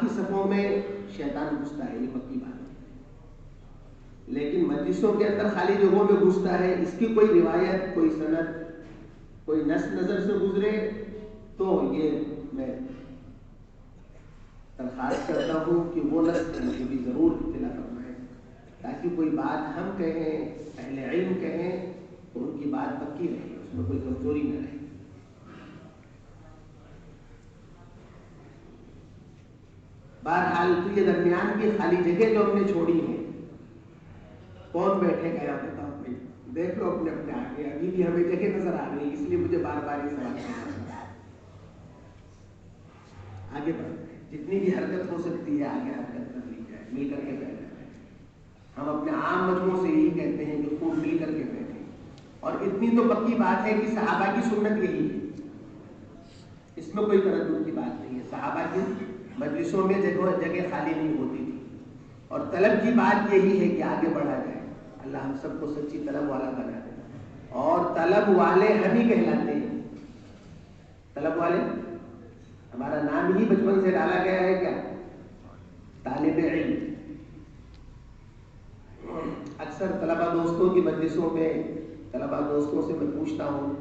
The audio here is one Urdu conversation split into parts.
کی صفوں میں شیطان گھستا ہے، یہ پکی بات ہے، لیکن مجلسوں کے اندر خالی جگہوں میں گھستا ہے، اس کی کوئی روایت، کوئی سند، کوئی نص نظر سے گزرے تو یہ میں درخواست کرتا ہوں کہ وہ نص مجھے بھی ضرور اطلاع فرمائیں، تاکہ کوئی بات ہم کہیں، اہل علم کہیں تو ان کی بات پکی رہے، اس میں کوئی کمزوری نہ رہے۔ بہرحال تو یہ درمیان کی خالی جگہ جو ہم نے چھوڑی ہے، کون بیٹھے گا یہاں بتاؤ بھائی، دیکھ لو اپنے اپنے آگے، ابھی بھی ہمیں جگہ نظر آ رہی ہے، اس لیے مجھے بار بار یہ سوال کرنا پڑتا ہے۔ آگے بڑھ جتنی بھی حرکت ہو سکتی ہے آگے حرکت کر لی جائے، مل کر کے بیٹھے۔ ہم اپنے عام مجموع سے یہی کہتے ہیں کہ خوب مل کر کے بیٹھیں، اور اتنی تو پکی بات ہے کہ صحابہ کی سنت یہی ہے، اس میں کوئی تردد کی بات نہیں ہے، صحابہ کی مجلسوں میں جگہ خالی نہیں ہوتی تھی، اور طلب کی بات یہی ہے کہ آگے بڑھا جائے، اللہ ہم سب کو سچی طلب والا بنا دے، اور طلب والے ہم ہی کہلاتے ہیں۔ طلب والے ہمارا نام ہی بچپن سے ڈالا گیا ہے کیا؟ طالب علم۔ اکثر طلبہ دوستوں کی مجلسوں میں طلبہ دوستوں سے میں پوچھتا ہوں،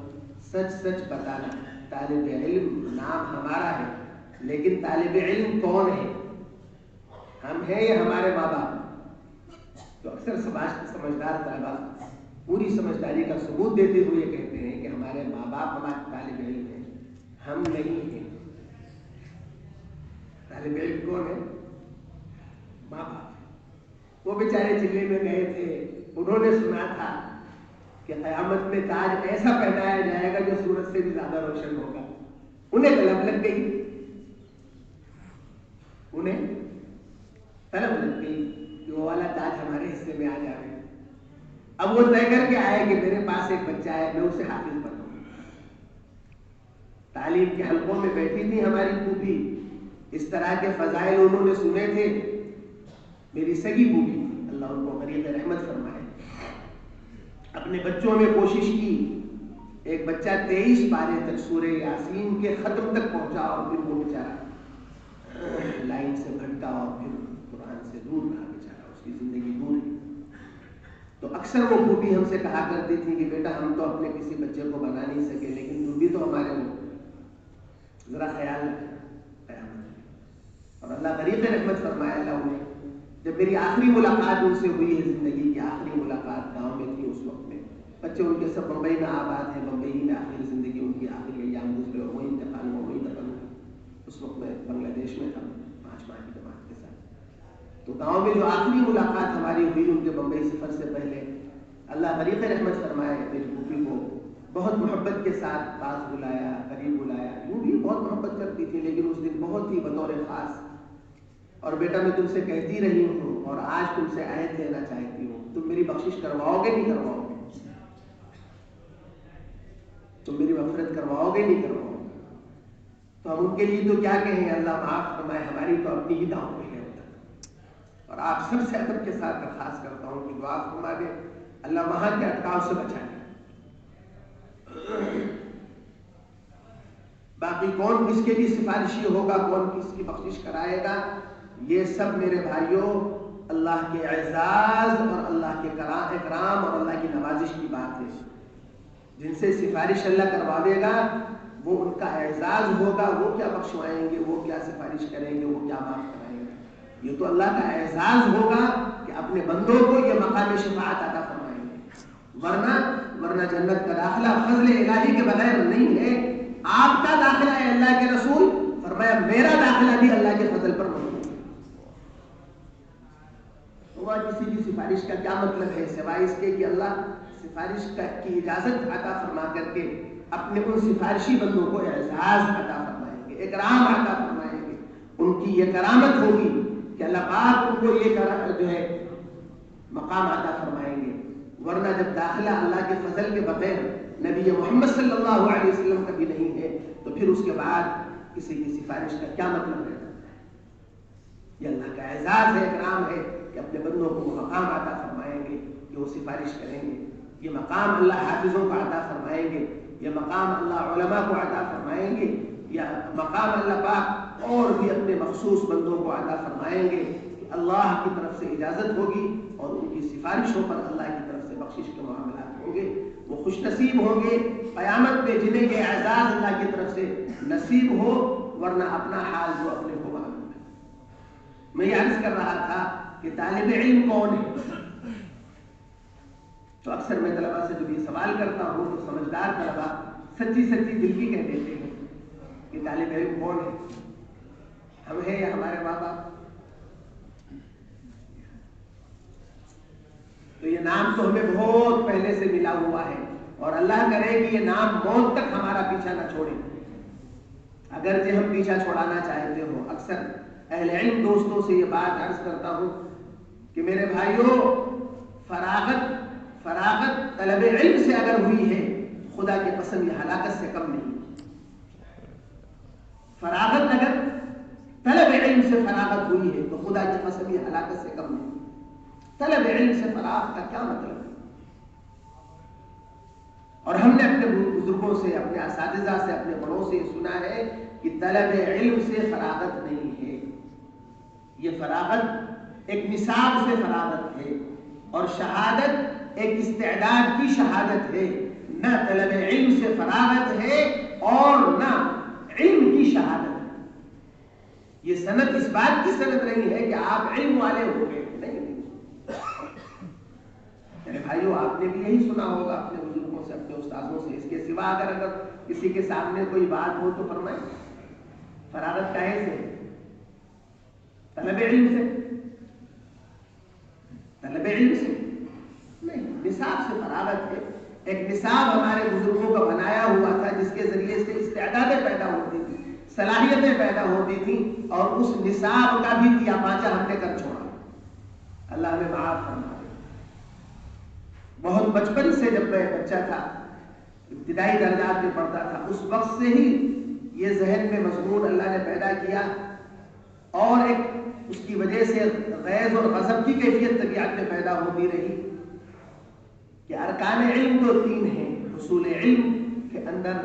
سچ سچ بتانا، طالب علم نام ہمارا ہے لیکن طالب علم کون ہے؟ ہم ہیں یا ہمارے ماں باپ؟ تو اکثر سمجھدار طلبہ پوری سمجھداری کا ثبوت دیتے ہوئے کہتے ہیں کہ ہمارے ماں باپ ہمارے طالب علم ہیں، ہم نہیں ہیں۔ طالب علم کون ہے؟ ماں باپ۔ وہ بیچارے چلے میں گئے تھے، انہوں نے سنا تھا کہ قیامت میں تاج ایسا پہنایا جائے گا جو سورج سے بھی زیادہ روشن ہوگا، انہیں طلب لگ گئی، انہیں طلب لگ گئی کہ وہ والا تاج ہمارے حصے میں آ جائے۔ اب وہ طے کر کے آئے کہ میرے پاس ایک بچہ ہے، میں اسے حافظ بناؤں۔ تعلیم کے حلقوں میں بیٹھی تھی ہماری پھوپھی، اس طرح کے فضائل انہوں نے سنے تھے، میری سگی پھوپھی تھی، اللہ ان کو غریق رحمت فرمائے، اپنے بچوں میں کوشش کی، ایک بچہ 23 پارے تک سورہ یاسین کے ختم تک پہنچا، اور پھر وہ بیچارہ لائن سے بھٹکا اور پھر قرآن سے دور رہا، بیچارہ اس کی زندگی دور ہے۔ تو اکثر وہ پھوپھی ہم سے کہا کرتی تھی کہ بیٹا ہم تو اپنے کسی بچے کو بنا نہیں سکے، لیکن تم بھی تو ہمارے ہو، ذرا خیال رکھنا قیامت میں۔ اور اللہ غریق رحمت فرمائے اللہ انہیں، جب میری آخری ملاقات ان سے ہوئی ہے، زندگی کی آخری ملاقات گاؤں میں تھی اس وقت میں، بچے ان کے سب بمبئی میں آباد ہیں، بمبئی میں آخری زندگی ان کی آخری ایام گزرے، اور وہی انتقال ہوا، وہی دفن ہوا۔ اس وقت میں بنگلہ دیش میں تھا 5 ماہ کی جماعت کے ساتھ۔ تو گاؤں میں جو آخری ملاقات ہماری ہوئی ان کے بمبئی سفر سے پہلے، اللہ غریق رحمت فرمائے میری پھوپھی کو بہت محبت کے ساتھ پاس بلایا، قریب بلایا، یوں بھی بہت محبت کرتی تھی، لیکن اس دن بہت ہی بطور خاص، اور بیٹا میں تم سے کہتی رہی ہوں اور آج تم سے عہد لینا چاہتی ہوں، تم میری بخشش کرواؤ گے نہیں کرواؤ گے؟ تم میری مغفرت کرواؤ گے نہیں کرواؤ گے؟ تو ہم ان کے لیے تو کیا کہیں، اللہ معاف فرمائے، ہماری تو اپنی ہی دعوت ہے اب تک، اور آپ سب سے ادب کے ساتھ درخواست کرتا ہوں کہ دعا فرما دے، اللہ وہاں کے اٹکاؤ سے بچائے۔ باقی کون کس کے لیے سفارشی ہوگا، کون کس کی بخشش کرائے گا، یہ سب میرے بھائیوں اللہ کے اعزاز اور اللہ کے اکرام اور اللہ کی نوازش کی بات ہے۔ جن سے سفارش اللہ کرواوے گا وہ ان کا اعزاز ہوگا، وہ کیا بخشوائیں گے، وہ کیا سفارش کریں گے، وہ کیا معاف کرائیں گے، یہ تو اللہ کا اعزاز ہوگا کہ اپنے بندوں کو یہ مقام شفاعت عطا فرمائیں گے۔ ورنہ جنت کا داخلہ فضل الہی کے بغیر نہیں ہے۔ آپ کا داخلہ ہے اللہ کے رسول فرمایا، میرا داخلہ بھی اللہ کے فضل پر موجود ہے۔ کسی کی سفارش کا کیا مطلب ہے سوائے اس کے کہ اللہ سفارش کی اجازت عطا فرما کر کے اپنے ان سفارشی بندوں کو اعزاز عطا فرمائیں گے، اکرام عطا فرمائیں گے، ان کی یہ کرامت ہوگی کہ اللہ پاک ان کو یہ جو ہے مقام عطا فرمائیں گے۔ ورنہ جب داخلہ اللہ کے فضل کے بغیر نبی محمد صلی اللہ علیہ وسلم کا بھی نہیں ہے تو پھر اس کے بعد کسی کی سفارش کا کیا مطلب ہے؟ یہ اللہ کا اعزاز ہے، اکرام ہے کہ اپنے بندوں کو وہ مقام عطا فرمائیں گے کہ وہ سفارش کریں گے۔ یہ مقام اللہ حافظوں کو عطا فرمائیں گے، یہ مقام اللہ علماء کو عطا فرمائیں گے، یہ مقام اللہ پاک اور بھی اپنے مخصوص بندوں کو عطا فرمائیں گے کہ اللہ کی طرف سے اجازت ہوگی اور ان کی سفارشوں پر اللہ کی طرف سے بخشش کے معاملات ہوں گے. وہ خوش نصیب ہوں گے قیامت میں جنہیں یہ اعزاز اللہ کی طرف سے نصیب ہو، ورنہ اپنا حال جو اپنے کو معلوم ہے. میں یہ عرض کر رہا تھا کہ طالب علم کون ہے؟ تو اکثر میں طلبا سے جب یہ سوال کرتا ہوں تو سمجھدار طلبا سچی دل کی کہہ دیتے ہیں کہ طالب علم کون ہے؟ ہم ہیں یا ہمارے ماں باپ؟ تو یہ نام تو ہمیں بہت پہلے سے ملا ہوا ہے، اور اللہ کرے کہ یہ نام موت تک ہمارا پیچھا نہ چھوڑے، اگرچہ ہم پیچھا چھوڑانا چاہتے ہو. اکثر اہل علم دوستوں سے یہ بات عرض کرتا ہوں کہ میرے بھائیوں، فراغت طلب علم سے اگر ہوئی ہے، خدا کی قسم یہ ہلاکت سے کم نہیں. فراغت اگر طلب علم سے فراغت ہوئی ہے تو خدا کی قسم یہ ہلاکت سے کم نہیں. طلب علم سے فراغت کا کیا مطلب ہے؟ اور ہم نے اپنے بزرگوں سے، اپنے اساتذہ سے، اپنے بڑوں سے سنا ہے کہ طلب علم سے فراغت نہیں ہے. یہ فراغت ایک نصاب سے فراغت ہے، اور شہادت ایک استعداد کی شہادت ہے. نہ طلب علم سے فراغت ہے اور نہ علم کی شہادت ہے. یہ سند اس بات کی سند نہیں ہے کہ آپ علم والے ہو گئے. نہیں. میرے بھائیوں، آپ نے بھی یہی سنا ہوگا اپنے بزرگوں سے، اپنے استاذوں سے. اس کے سوا اگر کسی کے سامنے کوئی بات ہو تو فرمائیں. فراغت کہے سے؟ طلب علم سے؟ طلب علم سے نہیں، نصاب سے فراغت ہے. ایک نصاب ہمارے بزرگوں کا بنایا ہوا تھا جس کے ذریعے سے استعدادیں پیدا ہوتی تھی، صلاحیتیں پیدا ہوتی تھیں، اور اس نصاب کا بھی کیا پانچا ہم نے کر چھوڑا. اللہ ہمیں معاف فرمائے. بہت بچپن سے جب میں بچہ تھا، ابتدائی درجات میں پڑھتا تھا، اس وقت سے ہی یہ ذہن میں مضمون اللہ نے پیدا کیا، اور ایک اس کی وجہ سے غیظ اور غضب کی کیفیت طبیعت میں پیدا ہوتی رہی کہ ارکان علم تو 3 ہیں. حصول علم کے اندر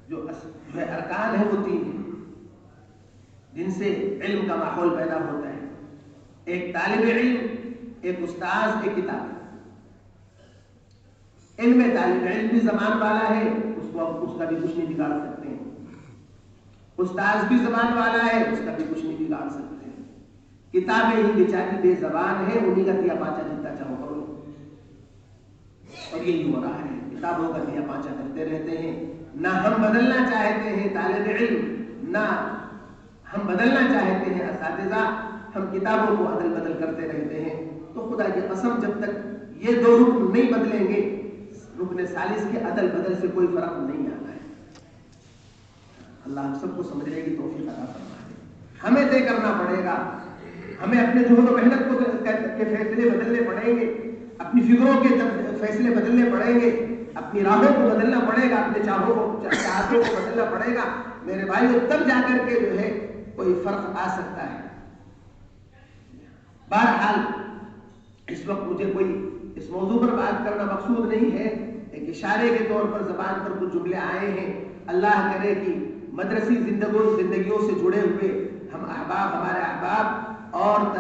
جو ارکان ہیں وہ 3 ہیں جن سے علم کا ماحول پیدا ہوتا ہے. ایک طالب علم، ایک استاذ، ایک کتاب. علم میں طالب علم بھی زبان والا ہے، اس کا بھی کچھ نہیں بگاڑ سکتے ہیں. استاذ بھی زبان والا ہے، اس کا بھی کچھ نہیں بگاڑ سکتے ہیں. کتابیں ہی بیچاری بے زبان ہے، انہیں کا دیا پانچا جتنا چاہو کرو. اور یہی ہو رہا ہے، کتابوں کا دیا پانچا کرتے رہتے ہیں. نہ ہم بدلنا چاہتے ہیں طالب علم، نہ ہم بدلنا چاہتے ہیں اساتذہ. ہم کتابوں کو عدل بدل کرتے رہتے ہیں. تو خدا کی قسم جب تک یہ 2 رکن نہیں بدلیں گے، رکن ثالث کے عدل بدل سے کوئی فرق نہیں آتا ہے. اللہ ہم سب کو سمجھنے کی توفیق عطا فرمائے. ہمیں طے کرنا پڑے گا، ہمیں اپنے جہد و محنت کو کے فیصلے بدلنے پڑیں گے، اپنی فکروں کے فیصلے بدلنے پڑیں گے، اپنی راہوں کو بدلنا پڑے گا، اپنے چاہتوں کو بدلنا پڑے گا. میرے بھائیو، تب جا کر کے جو ہے کوئی فرق آ سکتا ہے. بہرحال اس وقت مجھے کوئی اس موضوع پر بات کرنا مقصود نہیں ہے. ایک اشارے کے طور پر زبان پر کچھ جملے آئے ہیں. اللہ کرے کہ مدرسی زندگیوں سے جڑے ہوئے ہم احباب، ہمارے احباب اور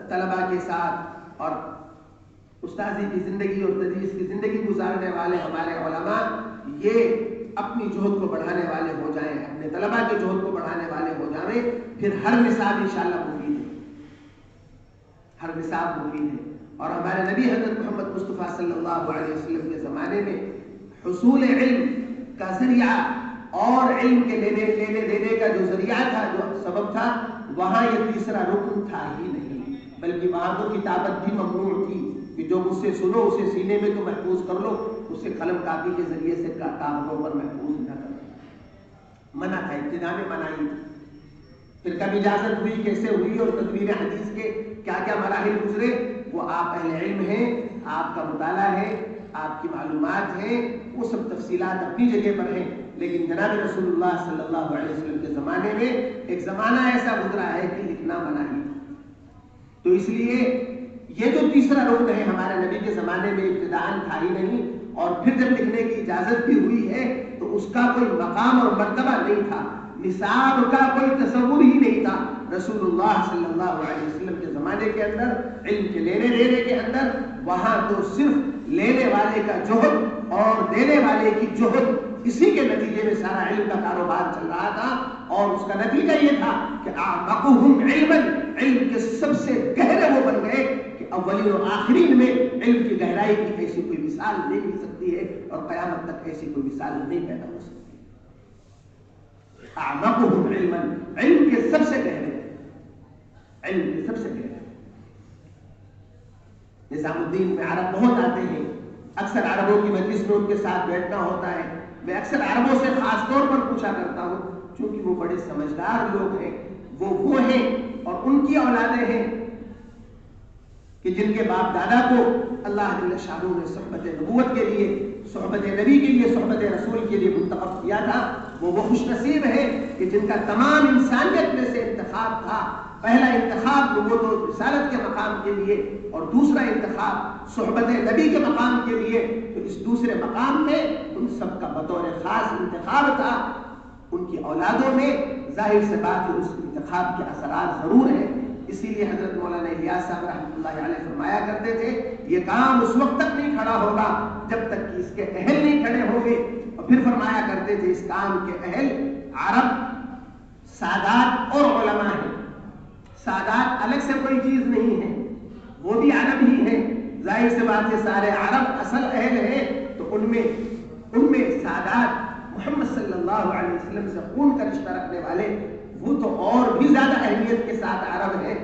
طلباء کے ساتھ، اور استاذی کی زندگی اور تدریس کی زندگی گزارنے والے ہمارے علماء، یہ اپنی جہد کو بڑھانے والے ہو جائیں، اپنے طلباء کے جہد کو بڑھانے والے ہو جائیں. پھر ہر نصاب انشاءاللہ مفید ہے، ہر نصاب مفید ہے. اور ہمارے نبی حضرت محمد مصطفیٰ صلی اللہ علیہ وسلم کے زمانے میں حصول علم کا ذریعہ اور علم کے لینے دینے کا جو ذریعہ تھا، جو سبب تھا، وہاں یہ تیسرا رکن تھا ہی نہیں، بلکہ وہاں تو کتابت بھی ممنوع تھی کہ جو مجھ سے سنو اسے سینے میں تو محفوظ کر لو، اسے قلم کاپی کے ذریعے سے کاغذوں پر محفوظ نہ کرو. منع تھا، ابتدا میں منع ہی تھی. پھر کب اجازت ہوئی، کیسے ہوئی، اور تدوین حدیث کے کیا کیا مراحل گزرے، وہ آپ اہل علم ہیں، آپ کا مطالعہ ہے، آپ کی معلومات ہیں، وہ سب تفصیلات اپنی جگہ پر ہیں. لیکن جناب رسول اللہ صلی اللہ علیہ وسلم کے زمانے میں ایک زمانہ ایسا گزرا ہے کہ لکھنا منع ہی تھا. تو اس لیے یہ جو تیسرا رکن ہے ہمارے نبی کے زمانے میں ابتداءً تھا ہی نہیں، اور پھر جب لکھنے کی اجازت بھی ہوئی ہے تو اس کا کوئی مقام اور مرتبہ نہیں تھا. نصاب کا کوئی تصور ہی نہیں تھا. رسول صلی اللہ علیہ وسلم کے زمانے کے اندر علم کے لینے دینے کے اندر وہاں تو صرف لینے والے کا جوہد اور دینے والے کی جوہد، اسی کے نتیجے میں سارا علم کا کاروبار چل رہا تھا. اور اس کا نتیجہ یہ تھا کہ اعمقهم علما، علم کے سب سے گہرے وہ بن گئے کہ اولین اور آخرین میں علم کی گہرائی کی ایسی کوئی مثال نہیں مل سکتی ہے اور قیامت تک ایسی کوئی مثال نہیں پیدا ہو سکتی. اعمقهم علما، علم کے سب سے گہرے، علم کے سب سے گہرے. نظام الدین میں عرب بہت آتے ہیں، اکثر عربوں کی مجلس میں ان کے ساتھ بیٹھنا ہوتا ہے. میں اکثر عربوں سے خاص طور پر پوچھا کرتا ہوں چونکہ وہ بڑے سمجھدار لوگ ہیں، وہ ہیں اور ان کی اولادیں ہیں کہ جن کے باپ دادا کو اللہ جل شانہ نے صحبت نبوت کے لیے، صحبت نبی کے لیے، صحبت رسول کے لیے منتخب کیا تھا. وہ خوش نصیب ہے کہ جن کا تمام انسانیت میں سے انتخاب تھا. پہلا انتخاب وہ تو رسالت کے مقام کے لیے اور دوسرا انتخاب صحبت نبی کے مقام کے لیے. تو اس دوسرے مقام میں ان سب کا بطور خاص انتخاب تھا. ان کی اولادوں میں ظاہر سے بات ہے اس انتخاب کے اثرات ضرور ہیں. اسی لیے حضرت مولانا الیاس صاحب رحمۃ اللہ علیہ فرمایا کرتے تھے یہ کام اس وقت تک نہیں کھڑا ہوگا جب تک کہ اس کے اہل نہیں کھڑے ہوں گے. اور پھر فرمایا کرتے تھے اس کام کے اہل عرب، سادات اور علماء ہیں. سادات الگ سے کوئی چیز نہیں ہے، وہ بھی عرب ہی ہیں. ظاہر سے بات ہے سارے عرب اصل اہل ہیں. تو ان میں سادات محمد صلی اللہ علیہ وسلم سے خون کا رشتہ رکھنے والے وہ تو اور بھی زیادہ اہمیت کے ساتھ عرب ہیں.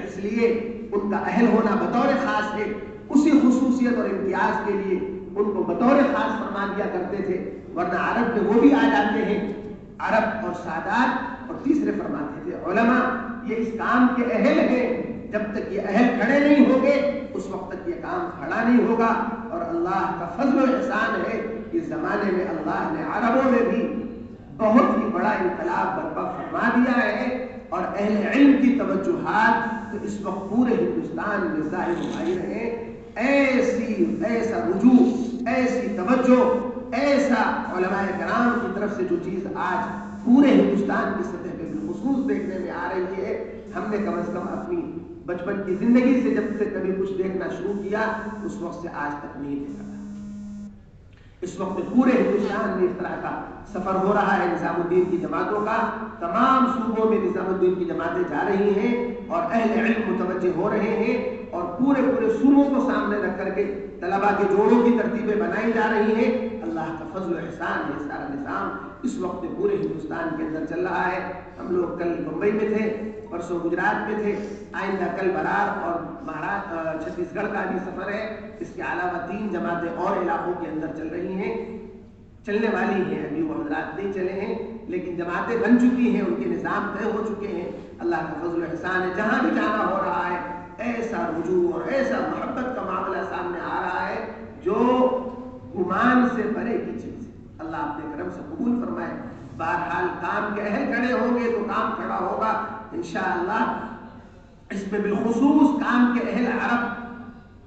اس لیے ان کا اہل ہونا بطور خاص ہے. اسی خصوصیت اور امتیاز کے لیے ان کو بطور خاص فرما دیا کرتے تھے. ورنہ عرب میں وہ بھی آ جاتے ہیں، عرب اور سادات. اور تیسرے فرماتے تھے علماء یہ اس کام کے اہل ہیں. جب تک یہ اہل کھڑے نہیں ہوں گے اس وقت تک یہ کام کھڑا نہیں ہوگا. اور اللہ کا فضل و احسان ہے اس زمانے میں اللہ نے عربوں میں بھی بہت ہی بڑا انقلاب برپا فرما دیا ہے. اور اہل علم کی توجہات تو اس وقت پورے ہندوستان میں ظاہر ہو رہے ہیں. ایسا رجوع، ایسی توجہ، ایسا علماء کرام کی طرف سے جو چیز آج پورے ہندوستان کی سطح پہ بالخصوص دیکھنے میں آ رہی ہے، ہم نے کم از کم اپنی بچپن کی زندگی سے جب سے کبھی کچھ دیکھنا شروع کیا اس وقت سے آج تک نہیں دیکھا تھا. اس وقت پورے ہندوستان میں اس طرح کا سفر ہو رہا ہے نظام الدین کی جماعتوں کا. تمام صوبوں میں نظام الدین کی جماعتیں جا رہی ہیں اور اہل علم متوجہ ہو رہے ہیں. اور پورے صوبوں کو سامنے رکھ کر کے طلباء کے جوڑوں کی ترتیبیں بنائی جا رہی ہیں. اللہ کا فضل و احسان ہے. سارا نظام اس وقت پورے ہندوستان کے اندر چل رہا ہے. ہم لوگ کل بمبئی میں تھے، پرسوں گجرات میں تھے، آئندہ کل برار اور چھتیس گڑھ کا بھی سفر ہے. اس کے علاوہ 3 جماعتیں اور علاقوں کے اندر چل رہی ہیں، چلنے والی ہیں. ابھی وہ حضرات نہیں چلے ہیں لیکن جماعتیں بن چکی ہیں، ان کے نظام طے ہو چکے ہیں. اللہ کا فضل و احسان ہے. جہاں بھی جانا ہو رہا ہے ایسا رجوع اور ایسا محبت کا معاملہ سامنے آ رہا ہے جو گمان سے پرے کی چیز ہے. اللہ اپنے کرم سے قبول فرمائے. بہرحال کام کے اہل کھڑے ہوں گے تو کام کھڑا ہوگا انشاءاللہ. اس میں بالخصوص کام کے اہل عرب.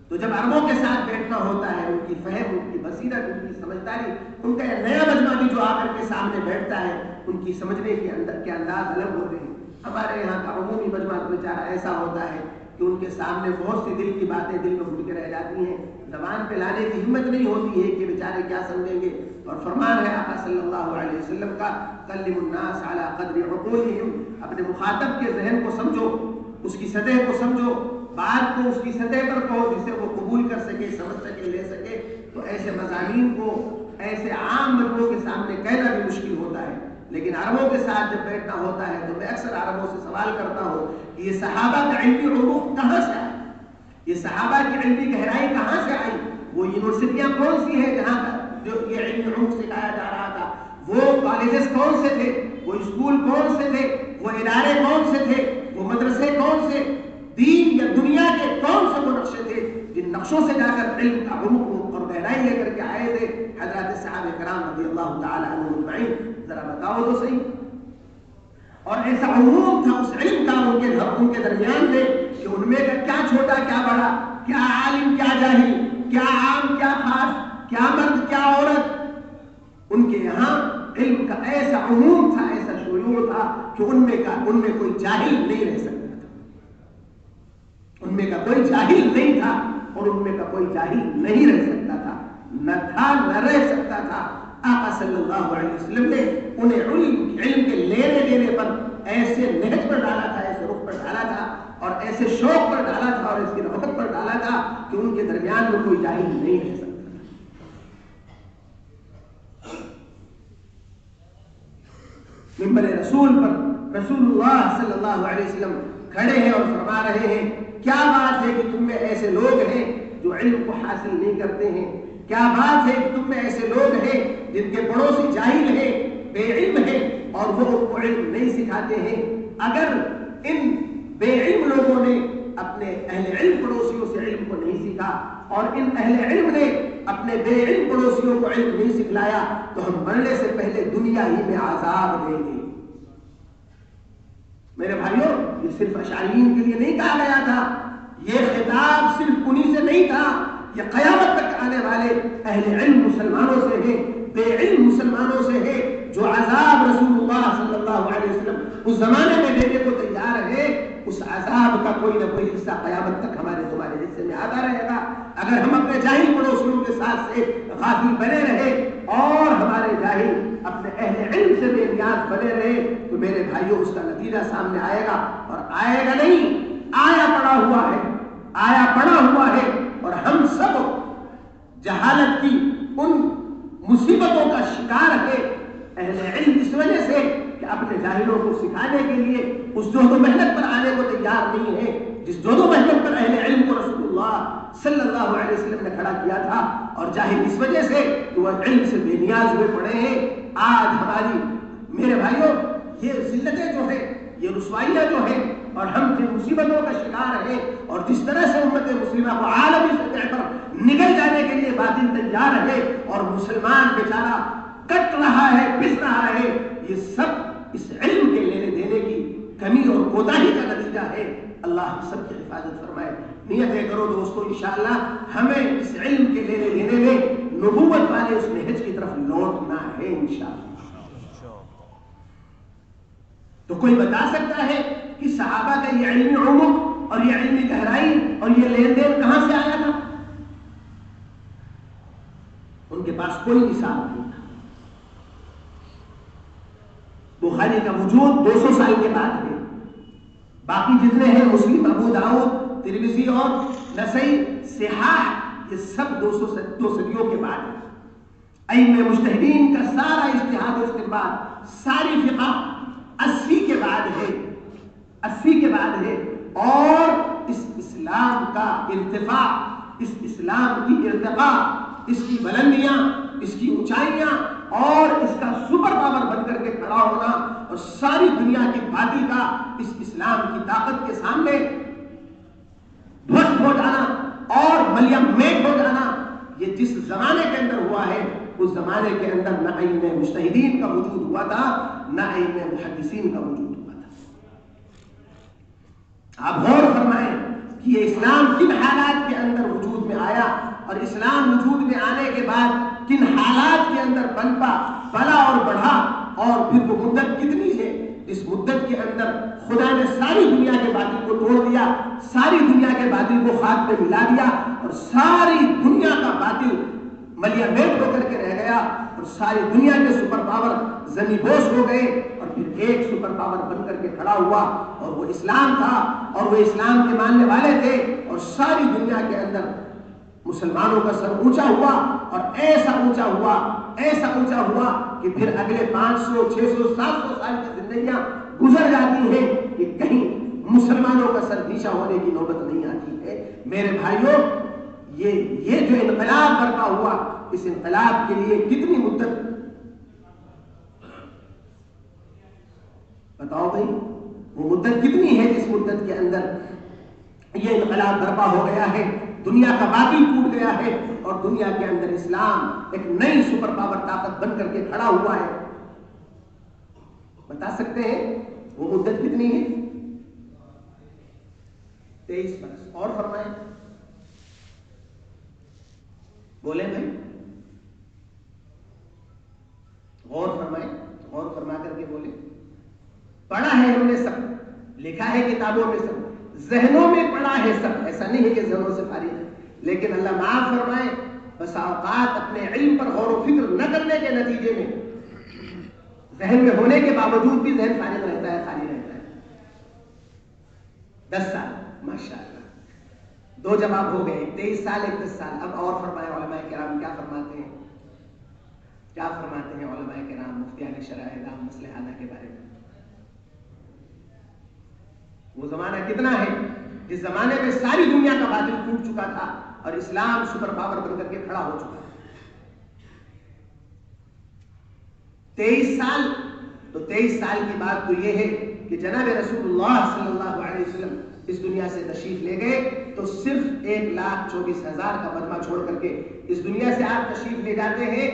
تو جب عربوں کے ساتھ بیٹھنا ہوتا ہے ان کی فہم، ان کی بصیرت، ان کی سمجھداری، ان کا نیا مجمع بھی جو آ کر کے سامنے بیٹھتا ہے ان کی سمجھنے کے انداز الگ ہوتے ہیں. ہمارے یہاں کا عمومی مجمع بیچارہ ایسا ہوتا ہے کہ ان کے سامنے بہت سی دل کی باتیں دل میں گھٹ کے رہ جاتی ہیں. زبان پہ لانے کی ہمت نہیں ہوتی ہے کہ بیچارے کیا سمجھیں گے. اور فرمان ہے آقا صلی اللہ علیہ وسلم کا کلم الناس علی قدر عقولہم. اپنے مخاطب کے ذہن کو سمجھو، اس کی سطح کو سمجھو، بات کو اس کی سطح پر کہو جسے وہ قبول کر سکے، سمجھ سکے، لے سکے. تو ایسے مضامین کو ایسے عام لوگوں کے سامنے کہنا بھی مشکل ہوتا ہے. لیکن عربوں کے ساتھ جب بیٹھنا ہوتا ہے تو میں اکثر عربوں سے سوال کرتا ہوں کہ یہ صحابہ کا علمی عروق کہاں سے آیا؟ یہ صحابہ کی علمی گہرائی کہاں سے آئی؟ وہ یونیورسٹیاں کون سی ہیں جہاں کا جو یہ علمی عروق سکھایا جا رہا تھا؟ وہ کالجز کون سے تھے؟ وہ اسکول کون سے تھے؟ وہ ادارے کون سے تھے؟ وہ مدرسے کون سے؟ دین یا دنیا کے کون سے وہ نقشے تھے جن نقشوں سے جا کر علم کا عمق اور گہرائی لے کر کے آئے تھے حضرات صحابہ کرام رضی اللہ تعالی عنہم اجمعین؟ ذرا بتاؤ تو صحیح. اور ایسا عموم تھا اس علم کا ان کے درمیان میں کہ ان میں کیا چھوٹا کیا بڑا، کیا عالم کیا جاہل، کیا عام کیا خاص، کیا مرد کیا عورت. ان کے یہاں علم کا ایسا عموم تھا، ایسا وہ تھا کہ ان میں کوئی جاہل نہیں رہ سکتا تھا، ان میں کا کوئی جاہل نہیں تھا اور ان میں کا کوئی جاہل نہیں رہ سکتا تھا، نہ تھا نہ رہ سکتا تھا۔ آقا صلی اللہ علیہ وسلم نے انہیں علم کے لینے دینے پر ایسے نہج پر ڈالا تھا، ایسے رخ پر ڈالا تھا اور ایسے شوق پر ڈالا تھا اور اس کی رغبت پر ڈالا تھا کہ ان کے درمیان میں کوئی جاہل نہیں رہ سکتا تھا۔ منبر رسول پر رسول اللہ صلی اللہ علیہ وسلم کھڑے ہیں اور فرما رہے ہیں، کیا بات ہے کہ تم میں ایسے لوگ ہیں جو علم کو حاصل نہیں کرتے ہیں، کیا بات ہے کہ تم میں ایسے لوگ ہیں جن کے پڑوسی جاہل ہیں، بے علم ہیں اور وہ ان کو علم نہیں سکھاتے ہیں۔ اگر ان بے علم لوگوں نے اپنے اہل علم پڑوسیوں سے علم کو نہیں سیکھا اور ان اہل علم نے اپنے بے علم پڑوسیوں کو علم نہیں سکھلایا تو ہم مرنے سے پہلے دنیا ہی میں عذاب دیں گے۔ میرے بھائیوں، یہ صرف اشعریین کے لیے نہیں کہا گیا تھا، یہ خطاب صرف انہی سے نہیں تھا، یہ قیامت تک آنے والے اہل علم مسلمانوں سے ہے، بے علم مسلمانوں سے ہے، جو عذاب رسول اللہ صلی اللہ علیہ وسلم اس زمانے میں دینے کو تیار ہے، اس عذاب کا کوئی نہ کوئی حصہ قیامت تک ہمارے تمہارے حصے میں آتا رہے گا۔ اگر ہم اپنے جاہل پڑوسیوں کے ساتھ سے غافل بنے رہے اور ہمارے جاہل اپنے اہل علم سے بے نیاز بنے رہے تو میرے بھائیوں اس کا نتیجہ سامنے آئے گا، اور آئے گا نہیں، آیا پڑا ہوا ہے، آیا پڑا ہوا ہے۔ اور ہم سب جہالت کی ان مصیبتوں کا شکار ہے اہل علم اس وجہ سے کہ اپنے جاہلوں کو سکھانے کے لیے اس جہد و محنت پر آنے کو تیار نہیں ہے جس جہد و محنت پر اہل علم کو رسول اللہ صلی اللہ علیہ وسلم نے کھڑا کیا تھا۔ اور جاہل اس وجہ سے کہ وہ علم سے بے نیاز ہوئے پڑے ہیں۔ آج ہماری میرے بھائیوں یہ ذلتیں جو ہیں، یہ رسوائیاں جو ہیں اور ہم جن مصیبتوں کا شکار ہیں اور جس طرح سے امت مسلمہ کو عالمی سطح پر نگل جانے کے لیے باطل تیار ہے اور مسلمان بیچارہ کٹ رہا ہے، پس رہا ہے، یہ سب اس علم کے لینے دینے کی کمی اور کوتاہی کا نتیجہ ہے۔ اللہ ہم سب کی حفاظت فرمائے۔ نیتیں کرو دوستو، انشاءاللہ ہمیں اس علم کے لینے دینے میں نبوت والے اس نہج کی طرف لوٹنا ہے انشاءاللہ۔ تو کوئی بتا سکتا ہے کہ صحابہ کا یہ علمی عمق اور یہ علمی گہرائی اور یہ لین دین کہاں سے آیا تھا؟ ان کے پاس کوئی نصاب نہیں تھا۔ بخاری کا وجود 200 سال کے بعد ہے، باقی جتنے ہیں مسلم، ابو داؤد، ترمذی اور نسائی، صحاح، یہ سب 2 صدیوں کے بعد ہے۔ ائمہ مجتہدین کا سارا اجتہاد و استنباط، ساری فقہ 80 کے بعد ہے، 80 کے بعد ہے۔ اور اس اسلام کا ارتفاع، اس اسلام کی ارتقاء، اس کی بلندیاں، اس کی اونچائیاں اور اس کا سپر پاور بن کر کے کھڑا ہونا اور ساری دنیا کی باطل کا اس اسلام کی طاقت کے سامنے دھوست ہو جانا اور ملیم میٹ ہو جانا، یہ جس زمانے کے اندر ہوا ہے اس زمانے کے اندر نہ ائمہ مجتہدین کا وجود ہوا تھا، نہ ائمہ محدثین کا وجود ہوا تھا۔ آپ غور فرمائیں کہ یہ اسلام کن حالات کے اندر وجود میں آیا اور اسلام وجود میں آنے کے بعد کن حالات کے اندر پنپا، بڑا اور بڑھا، اور پھر وہ مدت کتنی ہے اس مدت کے اندر خدا نے ساری دنیا کے باطل کو توڑ دیا، ساری دنیا کے باطل کو خاک پہ ملا دیا اور ساری دنیا کا باطل ملیا میٹ ہو کر کے رہ گیا اور ساری دنیا کے سپر پاور زمین بوس ہو گئے اور پھر ایک سپر پاور بن کر کے کھڑا ہوا اور وہ اسلام تھا اور وہ اسلام کے ماننے والے تھے اور ساری دنیا کے اندر مسلمانوں کا سر اونچا ہوا اور ایسا اونچا ہوا، ایسا اونچا ہوا کہ پھر اگلے 500 600 700 سال کی زندگیاں گزر جاتی ہیں کہ کہیں مسلمانوں کا سر نیچا ہونے کی نوبت نہیں آتی ہے۔ میرے بھائیوں، یہ جو انقلاب برپا ہوا، اس انقلاب کے لیے کتنی مدت، بتاؤ بھائی، وہ مدت کتنی ہے جس مدت کے اندر یہ انقلاب برپا ہو گیا ہے، دنیا کا باطل ٹوٹ گیا ہے اور دنیا کے اندر اسلام ایک نئی سپر پاور طاقت بن کر کے کھڑا ہوا ہے؟ بتا سکتے ہیں وہ مدت کتنی ہے؟ 23 برس۔ اور فرمائیں، بولیں بھائی، غور فرمائیں، غور فرما کر کے بولیں۔ ہے ہم نے سب, لکھا ہے کتابوں میں سب, ذہنوں میں پڑا ہے سب. ایسا نہیں ہے کہ ذہنوں سے فارغ ہے, لیکن اللہ معاف فرمائے بس اوقات اپنے علم پر غور و فکر نہ کرنے کے نتیجے میں ذہن میں ہونے کے باوجود بھی ذہن فارغ رہتا ہے, خالی رہتا ہے. 10 سال ماشاءاللہ, 2 جواب ہو گئے, 23 سال 31 سال. اب اور فرمائے علماء کرام کیا فرماتے ہیں, کیا فرماتے ہیں علماء کرام مفتیان شرائع دام مسئلہ حالہ کے بارے میں. وہ زمانہ کتنا ہے جس زمانے میں ساری دنیا کا باطل ٹوٹ چکا تھا اور اسلام سپر پاور بن کر کے کھڑا ہو چکا ہے. 23 سال, تو 23 سال کی بات تو یہ ہے کہ جناب رسول اللہ صلی اللہ علیہ وسلم اس دنیا سے تشریف لے گئے تو صرف 1,24,000 کا مجمع چھوڑ کر کے اس دنیا سے آپ تشریف لے جاتے ہیں,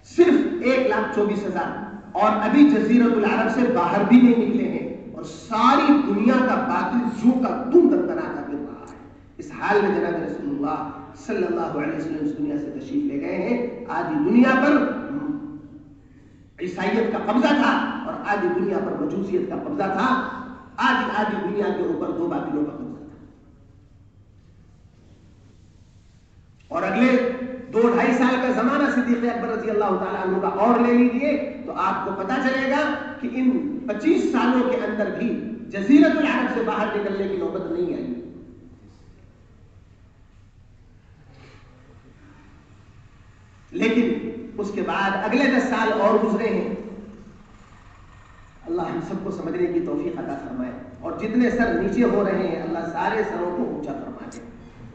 صرف 1,24,000, اور ابھی جزیرۃ العرب سے باہر بھی نہیں نکلے ہیں اور ساری دنیا کا باطل جو کا تم دندناتا پھر رہا ہے. اس حال میں جناب رسول اللہ صلی اللہ علیہ وسلم اس دنیا سے تشریف لے گئے ہیں. آدھی دنیا پر عیسائیت کا قبضہ تھا اور آدھی دنیا پر مجوسیت کا قبضہ تھا, آدھی دنیا کے اوپر 2 باطلوں کا قبضہ تھا. اور اگلے 2-2.5 سال کا زمانہ صدیق اکبر رضی اللہ تعالیٰ عنہ کا اور لے لیجیے تو آپ کو پتا چلے گا کہ ان 25 سالوں کے اندر بھی جزیرۃ العرب سے باہر نکلنے کی نوبت نہیں آئی. لیکن اس کے بعد اگلے 10 سال اور گزرے ہیں. اللہ ہم سب کو سمجھنے کی توفیق عطا فرمائے, اور جتنے سر نیچے ہو رہے ہیں اللہ سارے سروں کو اونچا فرما دے.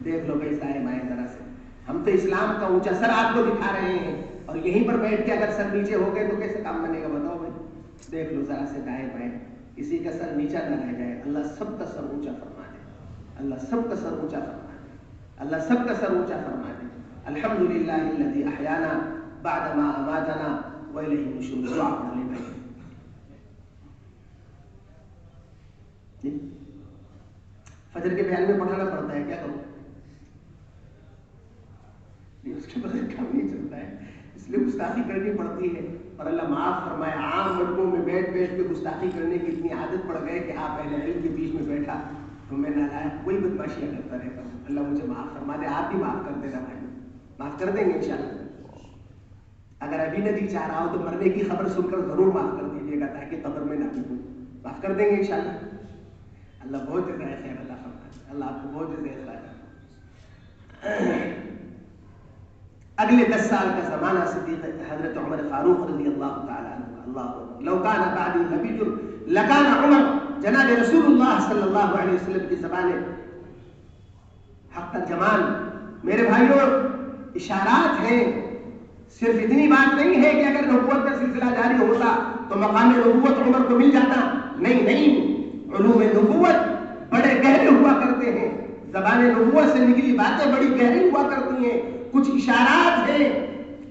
دیکھ لو بھائی سارے مائیں ذرا سے, ہم تو اسلام کا اونچا سر آپ کو دکھا رہے ہیں اور یہیں پر بیٹھ کے اگر سر نیچے ہو گئے تو کیسے کام بنے گا بتاؤ بھائی. دیکھ لو ذرا سے دائیں بائیں, کسی کا سر نیچا نہ رہ جائے. اللہ سب کا سر اونچا فرما دے, اللہ سب کا سر اونچا فرما دے, اللہ سب کا سر اونچا فرما دے. الحمدللہ الذی احیانا بعد ما اماتنا والیہ النشور. دعا پڑھ لیں بھائی. فجر کے بیان میں پڑھانا پڑتا ہے, کیا کروں, اس کے بغیر کام نہیں چلتا ہے, اس لیے گستاخی کرنی پڑتی ہے. اور اللہ معاف فرمائے عام ملکوں میں بیٹھ کے گستاخی کرنے کی اتنی عادت پڑ گئے کہ آپ اہل علم کے بیچ میں بیٹھا تو میں نالائق کوئی بدماشیاں کرتا رہتا ہوں. اللہ مجھے معاف فرما دے, آپ بھی معاف کر دینا بھائی, معاف کر دیں گے انشاءاللہ. اگر ابھی نہ جی چاہ رہا ہو تو مرنے کی خبر سن کر ضرور معاف کر دیجیے گا تاکہ قبر میں نہ پیٹوں. معاف کر دیں گے انشاءاللہ. اللہ بہت جزائے خیر اللہ فرما دے, اللہ آپ کو بہت جزائے خیر. اگلے 10 سال کا زمانہ صدیق حضرت عمر فاروق رضی اللہ تعالیٰ عنہ. اللہ لو کان بعدی نبی لکان عمر. جناب رسول اللہ صلی اللہ علیہ وسلم کی زبان حق ترجمان. میرے بھائیوں اشارات ہیں, صرف اتنی بات نہیں ہے کہ اگر نبوت کا سلسلہ جاری ہوتا تو مقام نبوت عمر کو مل جاتا. نہیں, علوم نبوت بڑے گہرے ہوا کرتے ہیں, زبان نبوت سے نکلی باتیں بڑی گہری ہوا کرتی ہیں. کچھ اشارات ہیں,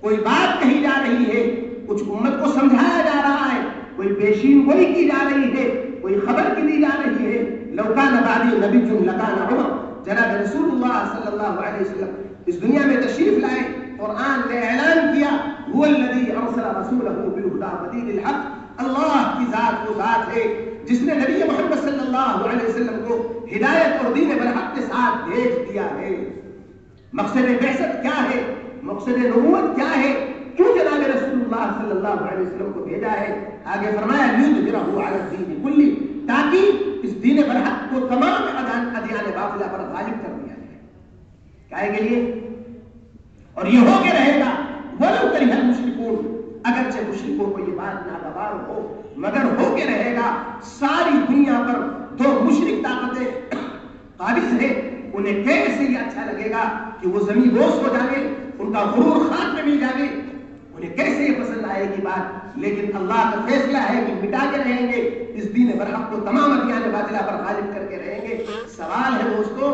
کوئی بات کہی جا رہی ہے, کچھ امت کو سمجھایا جا رہا ہے, کوئی پیشین گوئی کی جا رہی ہے, کوئی خبر کی دی جا رہی ہے. لو کان بعدی نبی لکان عمر. جناب رسول اللہ صلی اللہ علیہ وسلم اس دنیا میں تشریف لائے, قرآن نے اعلان کیا هو الذی ارسل رسولہ بالہدی ودین الحق. اللہ کی ذات وہ ذات ہے جس نے نبی محمد صلی اللہ علیہ وسلم کو ہدایت اور دین برحق کے ساتھ بھیج دیا ہے. مقصد بعثت کیا ہے, مقصد نبوت کیا ہے, کیوں جناب رسول اللہ صلی اللہ علیہ وسلم کو بھیجا ہے. آگے فرمایا لیظہرہ علی الدین کلہ, تاکہ اس دین برحق کو تمام ادیان باطلہ پر غالب کر دیا جائے. کائے کے لیے, اور یہ ہو کے رہے گا ولو کرہ المشرکون. اگرچہ مشرکوں کو یہ بات ناگوار ہو مگر ہو کے رہے گا. ساری دنیا پر 2 مشرک طاقتیں قابض ہیں, انہیں کیسے یہ اچھا لگے گا کہ وہ زمین بوس ہو جائے, ان کا غرور خاک میں مل جائے, انہیں کیسے یہ پسند آئے گی بات. لیکن اللہ کا فیصلہ ہے کہ مٹا کے رہیں گے, اس دین برحق کو تمام ادیان باطلہ پر غالب کر کے رہیں گے. سوال ہے دوستو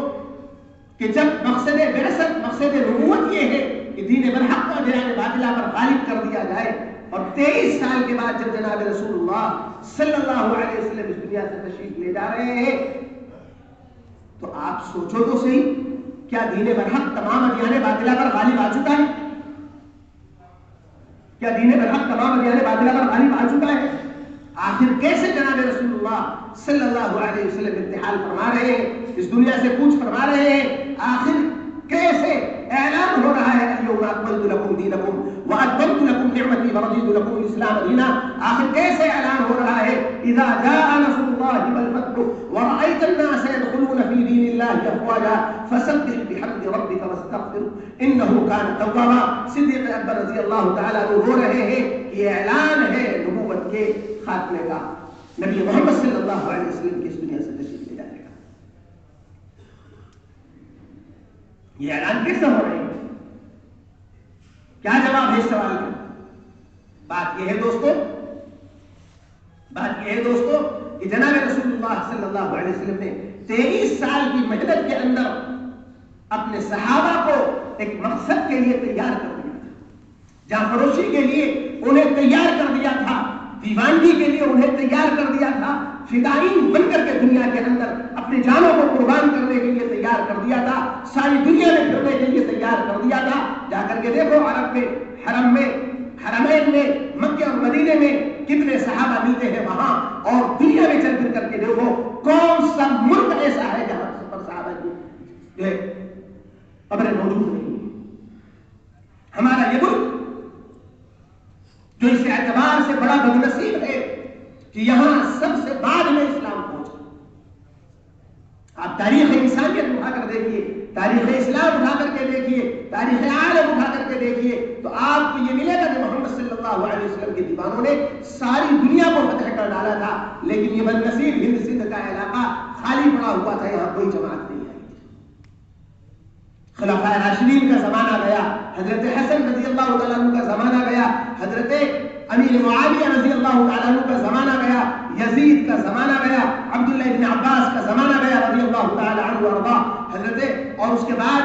کہ جب مقصد بعثت, مقصد نبوت یہ ہے کہ دین برحق کو ادیان باطلہ پر غالب کر دیا جائے, اور 23 سال کے بعد جب جناب رسول اللہ صلی اللہ علیہ وسلم اس دنیا سے تشریف لے جا رہے ہیں تو آپ سوچو تو صحیح, کیا دین برحق تمام ادیان باطلہ پر غالب آ چکا ہے؟ کیا دین برحق تمام ادیان باطلہ پر غالب آ چکا ہے؟ آخر کیسے جناب رسول اللہ صلی اللہ علیہ وسلم ارتحال فرما رہے ہیں، اس دنیا سے کوچ فرما رہے ہیں؟ آخر کیسے اعلان ہو رہا ہے الیوم اکملت لکم دینکم واتممت لکم نعمتی ورضیت لکم الاسلام دینا؟ آخر کیسے اعلان ہو رہا ہے اذا جاء نصر اللہ والفتح ورأیت الناس يدخلون فی دین اللہ افواجا فسبح بحمد ربک واستغفر انہ کان توابا؟ صدیق اکبر رضی اللہ تعالیٰ عنہ رو رہے ہیں، یہ اعلان ہے نبوت کے خاتمے کا، نبی محمد صلی اللہ علیہ وسلم کی اس دنیا سے تشریف لے جانے کا۔ یہ اعلان کیسے ہو رہے ہیں؟ کیا جواب ہے اس سوال کا؟ بات یہ ہے دوستو کہ جناب رسول اللہ صلی اللہ علیہ وسلم نے 23 سال کی محنت کے اندر اپنے صحابہ کو ایک مقصد کے لیے تیار کر دیا تھا، جہاں فروشی کے لیے انہیں تیار کر دیا تھا، دیوانگی کے لیے انہیں تیار کر دیا تھا، فدائین بن کر کے دنیا کے اندر اپنی جانوں کو قربان کرنے کے لیے تیار کر دیا تھا، ساری دنیا میں پھرنے کے لیے تیار کر دیا تھا۔ جا کر کے دیکھو عرب میں، حرم میں، حرمین میں، مکہ اور مدینے میں کتنے صحابہ ملتے ہیں وہاں، اور دنیا میں چل پھر کر کے دیکھو کون سا ملک ایسا ہے جہاں پر صحابہ کی جو ہے قبریں موجود نہیں ہیں۔ ہمارا یہ ملک جو اس اعتبار سے بڑا بدنصیب ہے کہ یہاں سب سے بعد میں اسلام پہنچا۔ آپ تاریخ انسانیت اٹھا کر دیکھیے، تاریخ اسلام اٹھا کر کے دیکھیے، تاریخ عالم اٹھا کر کے دیکھیے، تو آپ کو یہ ملے گا کہ محمد صلی اللہ علیہ وسلم کے دیوانوں نے ساری دنیا کو فتح کر ڈالا تھا، لیکن یہ بدنصیب ہند سندھ کا علاقہ خالی پڑا ہوا تھا، یہاں کوئی جماعت نہیں آئی تھی۔ خلفائے راشدین کا زمانہ گیا، حضرت حسن رضی اللہ تعالیٰ عنہ کا زمانہ گیا، حضرت امیر معاویہ رضی اللہ تعالیٰ عنہ کا زمانہ گیا، یزید کا زمانہ گیا، عبداللہ ابن عباس کا زمانہ گیا رضی اللہ تعالیٰ عنہ وارضا حضرت، اور اس کے بعد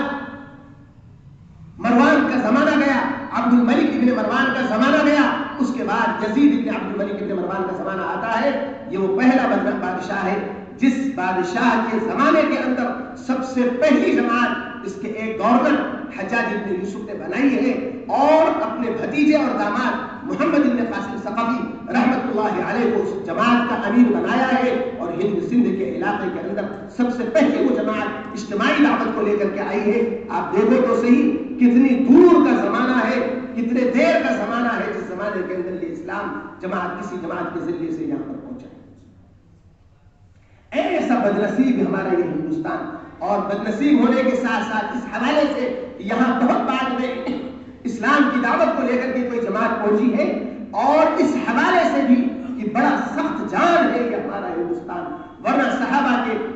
مروان کا زمانہ گیا، عبد الملک ابن مروان کا زمانہ گیا، اس کے بعد یزید ابن عبد الملک ابن مروان کا زمانہ آتا ہے۔ یہ وہ پہلا بادشاہ ہے جس بادشاہ کے زمانے کے اندر سب سے پہلی جماعت اس کے ایک گورنر حجاج ابن یوسف نے بنائی ہے، اور اپنے بھتیجے اور داماد محمد ابن قاسم ثقفی رحمت اللہ علیہ کو اس جماعت کا امیر بنایا ہے، اور ہند سندھ کے علاقے کے اندر سب سے پہلے وہ جماعت اجتماعی دعوت کو لے کر کے آئی ہے۔ آپ دیکھو تو صحیح کتنی دور کا زمانہ ہے، کتنے دیر کا زمانہ ہے جس زمانے کے اندر یہ اسلام جماعت کسی جماعت کے ذریعے سے یہاں پر پہنچا۔ ایسا بدنصیب ہمارا یہ ہندوستان، اور بدنصیب ہونے کے ساتھ ساتھ اس حوالے سے یہاں بہت بعد میں اسلام کی دعوت کو لے کر کے کوئی جماعت پہنچی ہے، اور اس حوالے سے بھی یہ بڑا سخت جان ہے یہ ہمارا ہندوستان، ورنہ صحابہ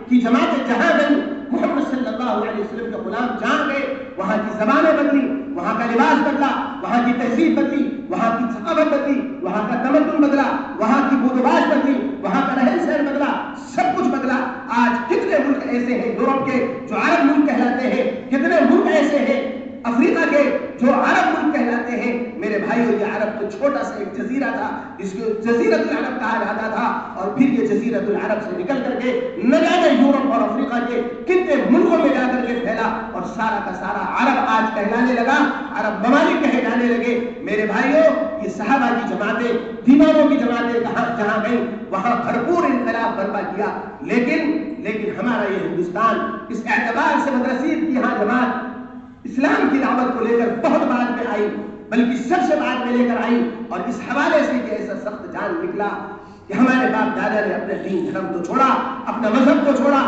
کی جماعتیں جہاں گئی، محمد صلی اللہ علیہ وسلم کے غلام جہاں گئے، وہاں کی زبانیں بدلی، وہاں کا لباس بدلا، وہاں کی تہذیب بدلی، وہاں کی ثقافت بدلی، وہاں کا تمدن بدلا، وہاں کی بود و باش بدلی، وہاں کا رہن سہن بدلا، سب کچھ بدلا۔ آج کتنے ملک ایسے ہیں یورپ کے جو عرب ملک کہلاتے ہیں، کتنے ملک ایسے ہیں افریقہ کے جو عرب ملک کہلاتے ہیں۔ میرے بھائیو، یہ عرب تو چھوٹا سا ایک جزیرہ تھا جس کو جزیرۃ العرب کہا جاتا تھا، اور پھر یہ جزیرۃ العرب سے نکل کر کے نہ جانے یورپ اور افریقہ کے کتنے ملکوں میں جا کر کے پھیلا، اور سارا کا سارا عرب آج کہلانے لگا، عرب ممالک کہے جانے لگے۔ میرے بھائیو، یہ صحابہ کی جماعتیں، دیوانوں کی جماعتیں جہاں گئیں وہاں بھرپور انقلاب برپا کیا، لیکن ہمارا یہ ہندوستان اس اعتبار سے بدنصیب کی یہاں جماعت اسلام کی دعوت کو لے کر بہت بعد میں آئی، بلکہ سب سے بعد میں لے کر آئی، اور اس حوالے سے کہ ایسا سخت جان نکلا کہ ہمارے باپ دادا نے اپنے دین دھرم کو چھوڑا، اپنا مذہب کو چھوڑا،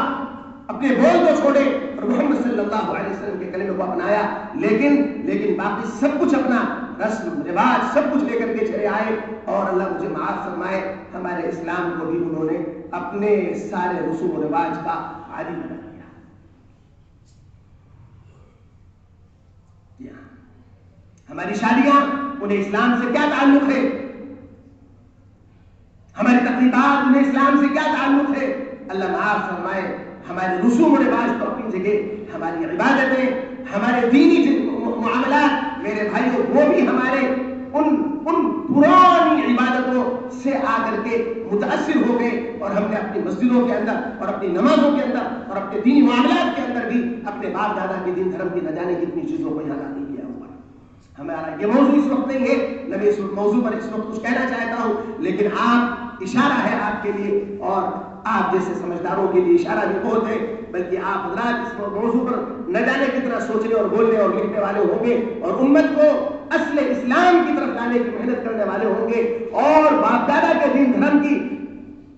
اپنے بول کو چھوڑے، اور محمد صلی اللہ علیہ وسلم کے کلمے کو اپنایا، لیکن باقی سب کچھ اپنا رسم رواج سب کچھ لے کر کے چلے آئے، اور اللہ مجھے معاف فرمائے ہمارے اسلام کو بھی انہوں نے اپنے سارے رسوم و رواج کا عادی بنا دیا۔ ہماری شادیاں، انہیں اسلام سے کیا تعلق ہے؟ ہماری تقریبات، انہیں اسلام سے کیا تعلق ہے؟ اللہ معاف فرمائے ہمارے رسوم و رواج تو اپنی جگہ، ہماری عبادتیں، ہمارے دینی معاملات، میرے بھائیوں، وہ بھی ہمارے ان پرانی عبادتوں سے آ کر کے متاثر ہو گئے، اور ہم نے اپنی مسجدوں کے اندر اور اپنی نمازوں کے اندر اور اپنے دینی معاملات کے اندر بھی اپنے باپ دادا کے دین دھرم کی نہ جانے کتنی چیزوں کو یہاں لا دیا ہوا ہے۔ ہمارا یہ موضوع اس وقت نہیں ہے، نہ میں اس موضوع پر اس وقت کچھ کہنا چاہتا ہوں، لیکن آپ اشارہ ہے آپ کے لیے، اور آپ جیسے سمجھداروں کے لیے اشارہ بھی بہت ہے، بلکہ آپ حضرات اس موضوع پر نہ جانے کتنا سوچنے اور بولنے اور لکھنے والے ہوں گے، اور امت کو اصل اسلام کی طرف لانے کی محنت کرنے والے ہوں گے، اور باپ دادا کے دین دھرم کی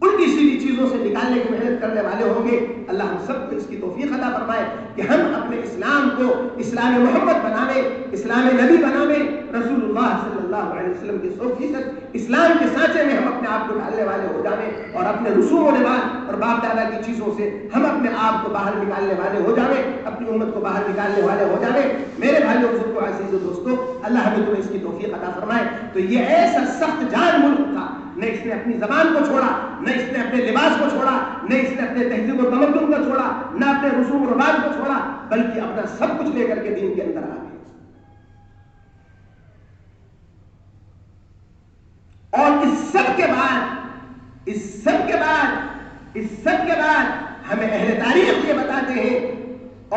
الٹی سیدھی چیزوں سے نکالنے کی محنت کرنے والے ہوں گے۔ اللہ ہم سب کو اس کی توفیق عطا فرمائے کہ ہم اپنے اسلام کو اسلام محمد بنانے، اسلام نبی بنانے، رسول اللہ صلی اللہ علیہ وسلم کے 100% اسلام کے سانچے میں ہم اپنے آپ کو ڈالنے والے ہو جائیں، اور اپنے رسوم و رواج اور باپ دادا کی چیزوں سے ہم اپنے آپ کو باہر نکالنے والے ہو جائیں، اپنی امت کو باہر نکالنے والے ہو جائیں۔ میرے بھائیوں بزرگوں عزیز و دوستوں، اللہ ہمیں تمہیں اس کی توفیق عطا فرمائے۔ تو یہ ایسا سخت جان ملک تھا، نہ اس نے اپنی زبان کو چھوڑا، نہ اس نے اپنے لباس کو چھوڑا، نہ اس نے اپنے تہذیب و تمدن کو چھوڑا، نہ اپنے رسوم و رواج کو چھوڑا، بلکہ اپنا سب کچھ لے کر کے دین کے اندر آ گئے۔ اور اس سب کے بعد ہمیں اہل تاریخ یہ بتاتے ہیں،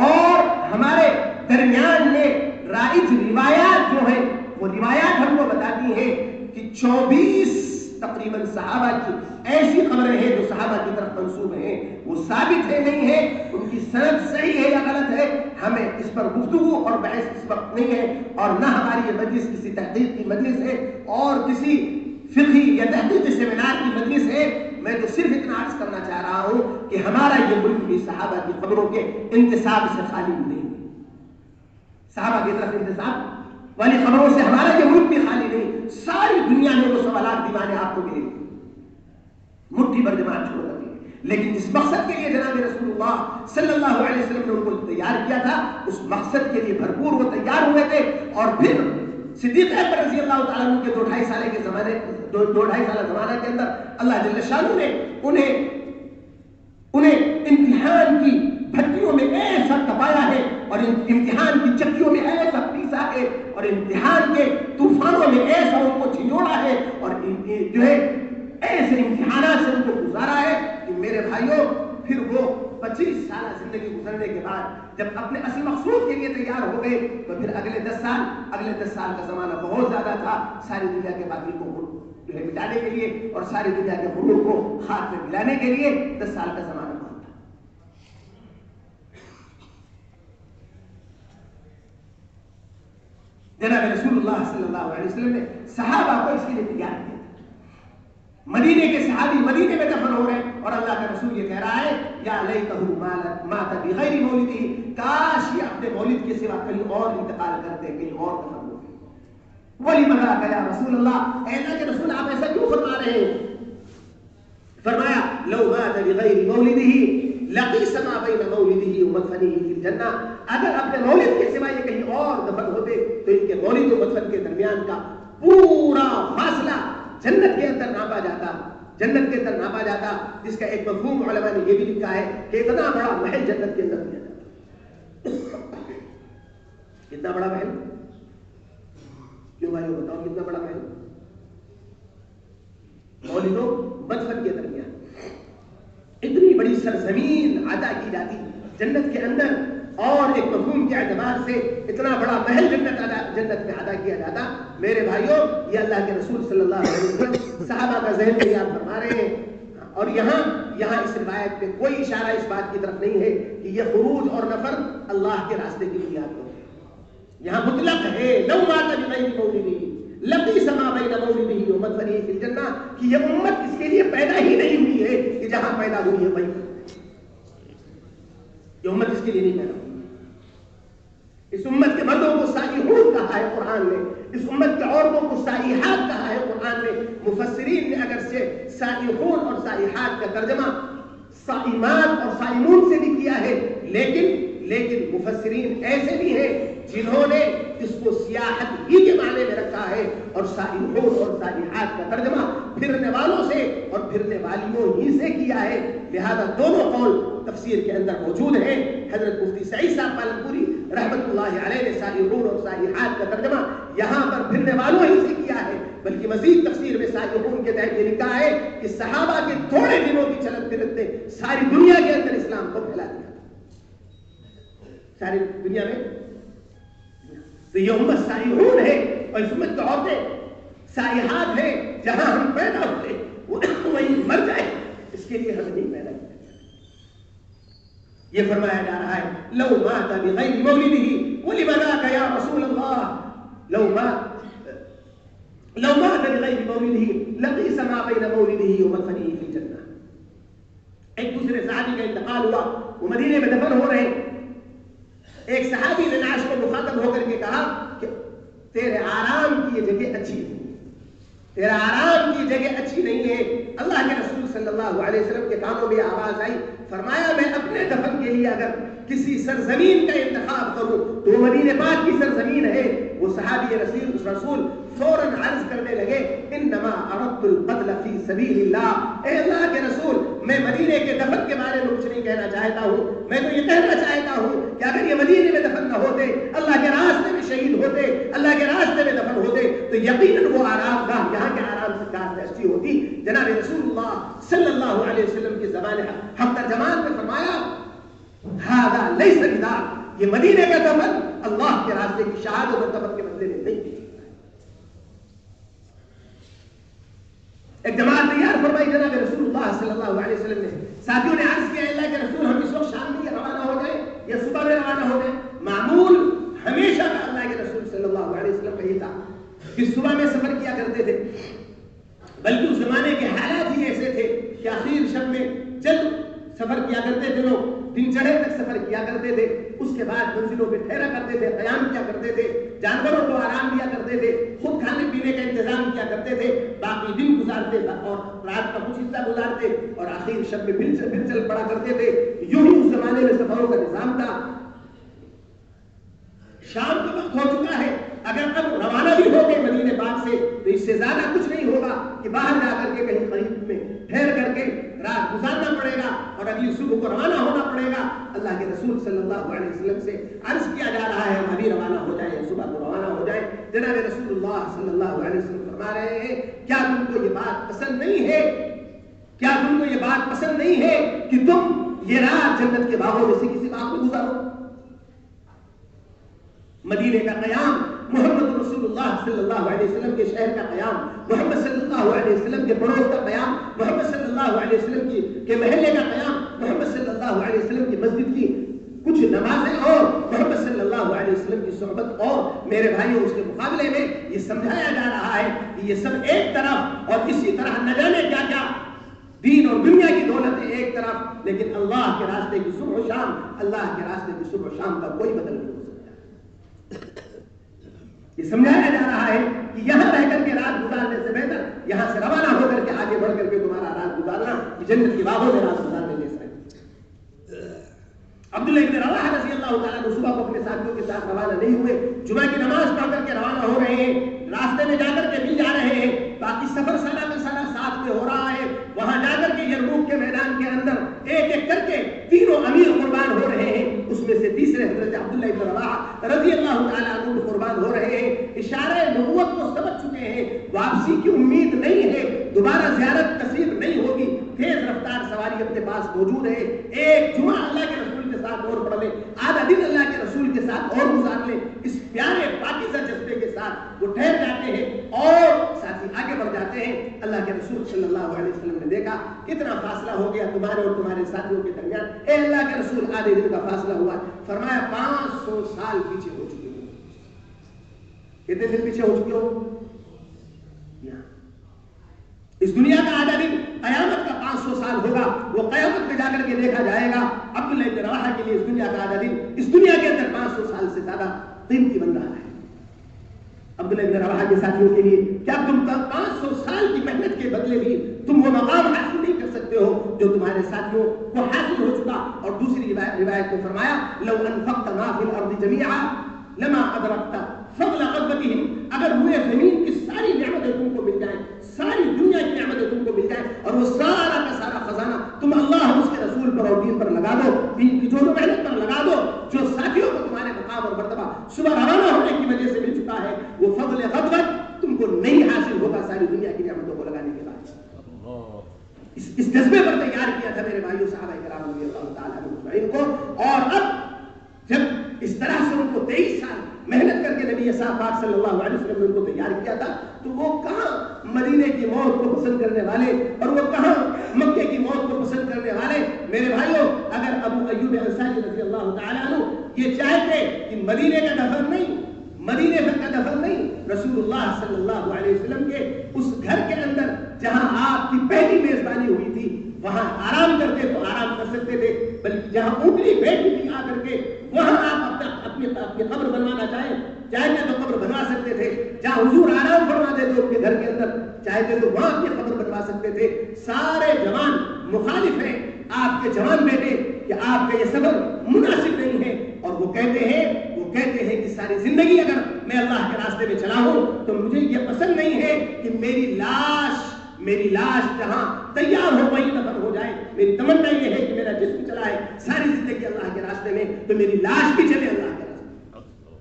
اور ہمارے درمیان میں رائج روایات جو ہیں وہ روایات ہم کو بتاتی ہیں کہ 24 تقریباً صحابہ کی ایسی خبریں ہیں جو صحابہ کی طرف منسوب ہیں، وہ ثابت ہے نہیں ہے، ان کی سند صحیح ہے یا غلط ہے، ہمیں اس پر گفتگو اور بحث اس وقت نہیں ہے، اور نہ ہماری یہ مجلس کسی تحقیق کی مجلس ہے اور کسی فقہی یا تحقیقی سیمینار کی مجلس ہے۔ میں تو صرف اتنا عرض کرنا چاہ رہا ہوں کہ ہمارا یہ ملک بھی صحابہ کی خبروں کے انتساب سے خالی نہیں ہے، صحابہ کی طرف انتساب والی خبروں سے ہمارا یہ ملک بھی خالی نہیں۔ ساری دنیا میں وہ سوالات دیوانے آپ کو ملیں گے، مٹھی پر جماعت چھوڑ کر کے، لیکن جس مقصد کے لیے جناب رسول اللہ صلی اللہ علیہ وسلم نے ان کو تیار کیا تھا، اس مقصد کے لیے بھرپور وہ تیار ہوئے تھے۔ اور پھر صدیق اکبر رضی اللہ تعالیٰ عنہ کے 2-2.5 سال کے زمانے 2-2.5 سال زمانہ کے اندر اللہ جل شانہ نے انہیں امتحان کی بھٹیوں میں ایسا تپایا ہے، اور امتحان کی چکیوں میں ایسا پیسا ہے، اور امتحان کے طوفانوں میں ایسا ان کو جھنجھوڑا ہے، اور جو ہے ایسے امتحانات سے ان کو گزارا ہے کہ میرے بھائیوں، پھر وہ 25 سالہ زندگی گزرنے کے بعد جب اپنے اصل مقصود کے لیے تیار ہو گئے، تو پھر اگلے 10 سال کا زمانہ بہت زیادہ تھا ساری دنیا کے باطل کو جو ہے مٹانے کے لیے، اور ساری دنیا کے غرور کو خاک میں ملانے کے لیے 10 سال کا زمانہ بہت تھا۔ جناب رسول اللہ صلی اللہ علیہ وسلم نے صحابہ کو اس کے لیے تیار کیا۔ مدینے کے صحابی مدینے میں دفن ہو رہے ہیں، اور اللہ کا رسول یہ کہہ رہا ہے یا لیتہ مات بغیر مولدہ، کاش یہ اپنے مولد کے سوا کہیں اور انتقال کرتے، کہیں اور دفن ہوتے۔ وَلِمَ ذَاكَ يَا رسول اللہ، اے اللہ کے رسول آپ ایسا کیوں فرما رہے ہیں؟ فرمایا لو مات بغیر مولدہ لقیس ما بین مولدہ ومدفنہ فی الجنہ، اگر اپنے مولد کے سوا یہ کہیں اور دفن ہوتے تو ان کے مولد و مدفن کے درمیان کا پورا فاصلہ جنت کے اندر ناپا جاتا، جس کا ایک مفہوم علماء نے یہ بھی لکھا ہے کہ اتنا بڑا محل جنت کے اندر دیا جاتا۔ کتنا بڑا محل؟ کیوں بھائی بتاؤ کتنا بڑا محل؟ مولد و مدفن کے درمیان اتنی بڑی سرزمین عطا کی جاتی جنت کے اندر، اور ایک مفہوم کے اعتبار سے اتنا بڑا محل جنت میں ادا کیا جاتا۔ میرے بھائیوں، یہ اللہ کے رسول صلی اللہ علیہ وسلم صحابہ کا ذہن میں یاد فرما رہے ہیں، اور یہاں اس روایت میں کوئی اشارہ اس بات کی طرف نہیں ہے کہ یہ خروج اور نفر اللہ کے راستے کی بنیاد پر، یہاں مطلق ہے لو مات بغیر مولدہ لقیس ما بین مولدہ ومدفنہ فی الجنہ، کہ یہ امت اس کے لیے پیدا ہی نہیں ہوئی ہے کہ جہاں پیدا ہوئی ہے وہیں یہ امت اس کے لیے نہیں پیدا ہوئی۔ اس امت کے مردوں کو سائحون کہا ہے قرآن نے، اس امت کے عورتوں کو سائحات کہا ہے قرآن میں۔ مفسرین نے اگرچہ سائحون اور سائحات کا ترجمہ صائمات اور صائمون سے بھی کیا ہے، لیکن مفسرین ایسے بھی ہیں جنہوں نے اس کو سیاحت ہی کے معنی میں رکھا ہے، اور سائحون اور سائحات کا ترجمہ پھرنے والوں سے اور پھرنے والیوں ہی سے کیا ہے، لہذا دونوں قول تفسیر کے اندر موجود ہیں۔ حضرت مفتی سعید صاحب پالن پوری رحمت اللہ علیہ نے سائحون اور سائحات کا ترجمہ یہاں پر پھرنے والوں ہی سے کیا ہے، بلکہ مزید تفسیر میں سائحون کے تحت یہ لکھا ہے کہ صحابہ کے تھوڑے دنوں کی چلت پھرت نے ساری دنیا کے اندر اسلام کو پھیلا دیا، ساری دنیا میں تو یہ امت سائحون ہے، اور اس امت کی عورتیں سائحات ہیں، جہاں ہم پیدا ہوتے وہیں مر جائے، اس کے لیے ہم نہیں پیدا کیا۔ یہ فرمایا جا رہا ہے لو مات بغیر مولده ولم ذاك یا رسول اللہ، لو مات بغیر مولده لقيس ما بين مولده ومدفنه في الجنہ۔ ایک دوسرے صحابی کا انتقال ہوا، وہ مدینے میں دفن ہو رہے ہیں۔ ایک صحابی نے نعش کو مخاطب ہو کر کے کہا کہ تیرے آرام کی یہ جگہ اچھی نہیں ہے، تیرا آرام کی جگہ اچھی نہیں ہے۔ اللہ کے رسول صلی اللہ علیہ وسلم کے کانوں میں آواز آئی، فرمایا میں اپنے دفن کے لیے اگر کسی سرزمین کا انتخاب کروں تو وہ مدینہ پاک کی سرزمین ہے۔ وہ صحابی رسول فوراً عرض کرنے لگے انما اردت القتل فی سبیل اللہ، اے اللہ کے رسول میں مدینے کے دفن کے بارے میں کچھ نہیں کہنا چاہتا ہوں، میں تو یہ کہنا چاہتا ہوں کہ اگر یہ مدینے میں دفن نہ ہوتے، اللہ کے راستے میں شہید ہوتے، اللہ کے راستے میں دفن ہوتے تو یقیناً وہ آرام گاہ یہاں کے آرام سے کافی اچھی ہوتی۔ جناب رسول اللہ صلی اللہ علیہ وسلم کی زبان حق ترجمان میں فرمایا ھذا لیس بدار، یہ مدینے کا دفن اللہ کے راستے کی شہادت اور دفن کے بدلے میں نہیں۔ ایک جماعت تیار فرمائی جناب رسول اللہ صلی اللہ علیہ وسلم نے، ساتھیوں نے عرض کیا اللہ کے رسول ہم اس وقت شام میں روانہ ہو جائیں یا صبح میں روانہ ہو جائیں؟ معمول ہمیشہ کا اللہ کے رسول صلی اللہ علیہ وسلم کا یہ تھا کہ صبح میں سفر کیا کرتے تھے، بلکہ اس زمانے کے حالات ہی ایسے تھے کہ آخر شب میں جلد سفر کیا کرتے تھے، لوگ دن چڑھے تک سفر کیا کرتے تھے، اس کے بعد منزلوں پہ ٹھہرا کرتے تھے، قیام کیا کرتے تھے، جانوروں کو آرام دیا کرتے تھے، خود کھانے پینے کا انتظام کیا کرتے تھے، باقی دن گزارتے اور رات کا کچھ حصہ گزارتے اور آخر شب میں پھر چل پڑا کرتے تھے۔ یوں ہی اس زمانے میں سفروں کا نظام تھا۔ شام کا وقت ہو چکا ہے، اگر اب روانہ بھی ہو گئے مدینے پاک سے تو اس سے زیادہ کچھ نہیں ہوگا کہ باہر جا کر کے کہیں قریب میں ٹھہر کر کے رات گزارنا پڑے گا اور اگلی صبح کو روانہ ہونا پڑے گا۔ اللہ کے رسول صلی اللہ علیہ وسلم سے عرض کیا جا رہا ہے ہم ابھی روانہ ہو جائیں، صبح کو روانہ ہو جائیں۔ جناب رسول اللہ صلی اللہ علیہ وسلم فرما رہے ہیں کیا تم کو یہ بات پسند نہیں ہے، کیا تم کو یہ بات پسند نہیں ہے کہ تم یہ رات جنت کے باغوں میں سے کسی باغ میں گزارو؟ مدینے کا قیام، محمد رسول اللہ صلی اللہ علیہ وسلم کے شہر کا قیام، محمد صلی اللہ علیہ وسلم کے پڑوس کا قیام، محمد صلی اللہ علیہ وسلم کے محلے کا قیام، محمد صلی اللہ علیہ وسلم کی مسجد کی کچھ نمازیں اور محمد صلی اللہ علیہ وسلم کی صحبت اور میرے بھائیوں اس کے مقابلے میں یہ سمجھایا جا رہا ہے کہ یہ سب ایک طرف اور اسی طرح نہ جانے کیا کیا دین اور دنیا کی دولتیں ایک طرف، لیکن اللہ کے راستے کی صبح و شام، اللہ کے راستے کی صبح و شام کا کوئی بدل نہیں ہو سکتا۔ یہ سمجھایا جا رہا ہے کہ یہاں رہ کر کے رات گزارنے سے بہتر یہاں سے روانہ ہو کر کے آگے بڑھ کر کے تمہارا رات گزارنا جنت کی باغوں میں رات گزارنے جیسا ہے۔ عبداللہ ابن رواحہ رضی اللہ تعالیٰ عنہ صبح کو اپنے ساتھیوں کے ساتھ روانہ نہیں ہوئے، جمعہ کی نماز پڑھ کر کے روانہ ہو رہے ہیں، راستے میں جا کر کے مل جا رہے ہیں، باقی سفر سارا کا سارا ساتھ میں ہو رہا ہے۔ وہاں جا کر کے یرموک کے میدان کے اندر ایک ایک کر کے تینوں امیر قربان ہو رہے ہیں، اس میں سے تیسرے حضرت عبداللہ ابن رواحہ رضی اللہ تعالیٰ عنہ قربان ہو رہے ہیں۔ اشارہ نبوت کو سمجھ چکے ہیں، واپسی کی امید نہیں ہے، دوبارہ زیارت نصیب نہیں ہوگی، تیز رفتار سواری اپنے پاس موجود ہے، ایک جمعہ اللہ کے رسول کے ساتھ اور پڑھ لیں، آدھا دن اللہ کے رسول کے ساتھ اور گزار لیں، اس پیارے پاکیزہ جذبے کے ساتھ وہ ٹھہر جاتے ہیں اور ساتھی آگے بڑھ جاتے ہیں۔ اللہ کے رسول صلی اللہ علیہ وسلم نے دیکھا کتنا فاصلہ ہو گیا تمہارے اور تمہارے ساتھیوں کے درمیان، اے اللہ کے رسول آدھے دن کا فاصلہ ہوا، فرمایا 500 سال پیچھے ہو چکے ہو۔ کتنے دن پیچھے ہو چکے ہو؟ اس دنیا کا آدھا دن قیامت کا 500 سال ہوگا، وہ قیامت میں جا کر کے دیکھا جائے گا۔ عبداللہ ابن رواحہ کے لیے اس دنیا کا آدھا دن اس دنیا کے اندر 500 سال سے زیادہ قیمتی بن رہا ہے۔ عبداللہ ابن رواحہ کے ساتھیوں کے لیے کیا تم 500 سال کی محنت کے بدلے بھی تم وہ مقام حاصل نہیں کر سکتے ہو جو تمہارے ساتھیوں کو حاصل ہو چکا؟ اور دوسری روایت میں فرمایا لو انفقت ما فی الارض جميعا لما ادرکت فضل غضبتهم، اگر روئے زمین کی ساری نعمتیں تم کو مل جائیں، ساری دنیا کی نعمتیں تم کو مل جائیں اور وہ سارا کا سارا خزانہ تم اللہ اس کے رسول پر اور دین پر لگا دو، دین کی جو محنت پر لگا دو، جو ساتھیوں کو تمہارے مقام اور مرتبہ صبح روانہ ہونے کی وجہ سے مل چکا ہے، وہ فضل غضبت تم کو نہیں حاصل ہوگا ساری دنیا کی نعمتوں کو لگانے کے بعد۔ اس جذبے پر تیار کیا تھا میرے بھائیوں صحابہ کرام رضی اللہ تعالیٰ عنہ کو، اور اب جب اس طرح سے ان کو 23 سال محنت کر کے نبی پاک صلی اللہ علیہ وسلم نے ان کو تیار کیا تھا، تو وہ کہاں مدینے کی موت کو پسند کرنے والے اور وہ کہاں مکے کی موت کو پسند کرنے والے. میرے بھائیوں، اگر ابو ایوب انصاری رضی اللہ تعالیٰ عنہ یہ چاہتے کہ مدینے کا دفن نہیں، مدینے کا دفن نہیں، رسول اللہ صلی اللہ علیہ وسلم کے اس گھر کے اندر جہاں آپ کی پہلی میزبانی ہوئی تھی وہاں آرام کرتے تو آرام کر سکتے تھے، بلکہ جہاں اونٹنی بیٹھی تھی آ کر کے وہاں آپ اپنی قبر بنوانا چاہتے تو قبر بنوا سکتے تھے. جہاں حضور آرام فرماتے تھے ان کے گھر کے اندر چاہتے تو وہاں اپنی قبر بنوا سکتے تھے. سارے جوان مخالف ہیں آپ کے جوان بیٹے کہ آپ کا یہ سفر مناسب نہیں ہے، اور وہ کہتے ہیں کہ ساری زندگی اگر میں اللہ کے راستے میں چلا ہوں تو مجھے یہ پسند نہیں ہے کہ میری لاش جہاں تیار ہو وہیں دفن ہو جائے. میری تمنا یہ ہے کہ میرا جسم چلا ہے ساری زندگی اللہ کے راستے میں، تو میری لاش بھی چلے اللہ کے راستے میں.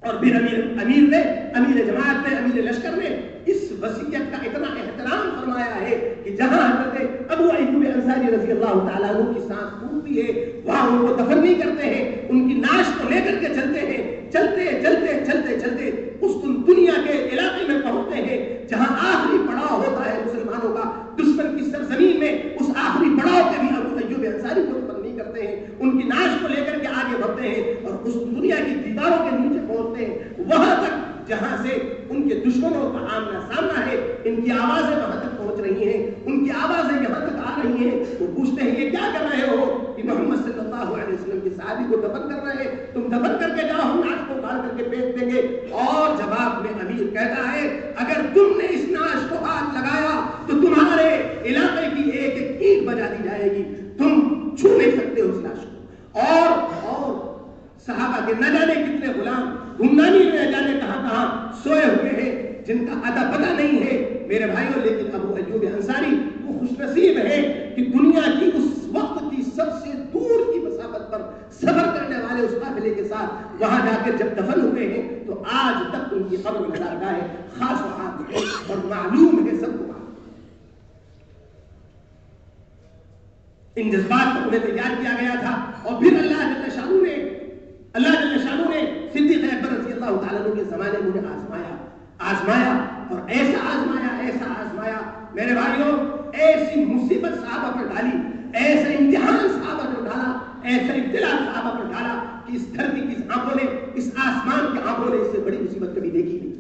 اور پھر امیر جماعت نے، امیر لشکر نے اس وصیت کا اتنا احترام فرمایا ہے کہ جہاں حضرت ابو ایوب انصاری رضی اللہ تعالیٰ عنہ کی سانس پھولتی ہے وہاں ان کو دفن نہیں کرتے ہیں، ان کی ناش کو لے کر کے چلتے ہیں. چلتے اس دنیا کے علاقے میں پہنچتے ہیں جہاں آخری پڑاؤ ہوتا ہے مسلمانوں کا دشمن کی سرزمین میں. اس آخری پڑاؤ کے بھی ابو ایوب انصاری کو دفن نہیں کرتے ہیں، ان کی ناش کو لے کر کے آگے بڑھتے ہیں اور اس دنیا کی دیواروں کے نیچے پہنچتے ہیں، وہاں تک جہاں سے ان کے دشمنوں کا آمنا سامنا ہے. ان کی آوازیں وہاں تک پہنچ رہی ہیں، ان کی آوازیں یہاں تک آ رہی ہیں. وہ پوچھتے ہیں یہ کیا کر رہے ہو؟ کہ محمد صلی اللہ علیہ وسلم کے صحابی کو دفن کر رہے ہیں، تم دفن کر کے جاؤ، ہم ناش کو اٹھا کر کے پھینک دیں گے. اور جواب میں امیر کہتا ہے اگر تم نے اس ناش کو ہاتھ لگایا تو تمہارے علاقے کی ایک ایک اینٹ بجا دی جائے گی، تم چھو نہیں سکتے اس ناش کو. اور صحابہ کے نہ جانے کتنے غلام گمنامی میں جانے کہاں سوئے ہوئے ہیں جن کا ادا پتہ نہیں ہے. میرے بھائیوں، لیکن ابو ایوب انصاری وہ خوش نصیب ہے کہ دنیا کی اس وقت کی سب سے دور کی مسافت پر سفر کرنے والے اس قافلے کے ساتھ وہاں جا کر جب دفن ہوئے ہیں تو آج تک ان کی قبر مزارگاہ خاص و عام ہے اور معلوم ہے سب کو. ان جذبات کو انہیں تیار کیا گیا تھا. اور پھر اللہ جل شانہ نے صدیق اکبر رضی اللہ تعالیٰ عنہ کے زمانے میں انہیں آزمایا اور ایسا آزمایا میرے بھائیوں، ایسی مصیبت صحابہ پر ڈالی، ایسا امتحان صحابہ پر ڈالا، ایسا ابتلا صحابہ پر ڈالا کہ اس دھرتی کی آنکھوں نے، اس آسمان کی آنکھوں نے اس سے بڑی مصیبت کبھی دیکھی نہیں.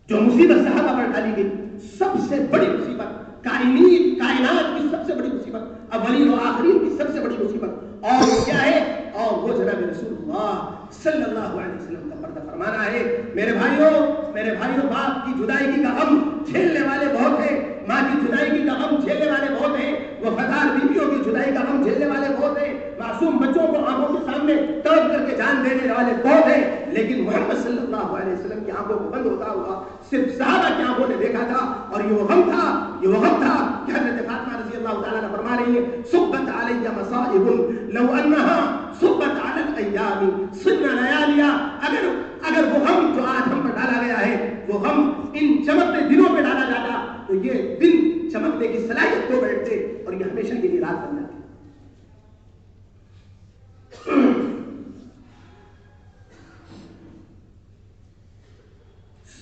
جو مصیبت صحابہ پر ڈالی گئی سب سے بڑی مصیبت، کائنات کی سب سے بڑی مصیبت، اولین و آخرین کی سب سے بڑی مصیبت، اور وہ کیا ہے؟ اور وہ جناب رسول اللہ صلی اللہ علیہ وسلم کا پردہ فرمانا ہے. میرے بھائیوں، باپ کی جدائی کا غم جھیلنے والے بہت ہیں، ماں کی جدائی کا غم جھیلنے والے بہت ہیں، وفادار بیویوں کی جدائی کا غم جھیلنے والے بہت ہیں، معصوم بچوں کو آنکھوں کے سامنے تڑپ کر کے جان دینے والے بہت ہیں. لیکن محمد صلی اللہ علیہ وسلم کی آنکھوں کو بند ہوتا ہوا صرف صحابہ کی آنکھوں نے دیکھا تھا. اور یہ وہ غم تھا کہ حضرت فاطمہ رضی اللہ تعالیٰ نے فرما رہی ہے صبت علی مصائب لو انہا صبت علی الایام سن لیالیا. اگر وہ غم جو آج ہم پر ڈالا گیا ہے وہ غم ان چمکتے دنوں پہ ڈالا جاتا تو یہ دن چمکنے کی صلاحیت کو بیٹھتے اور یہ ہمیشہ کے لیے رات بن جاتی.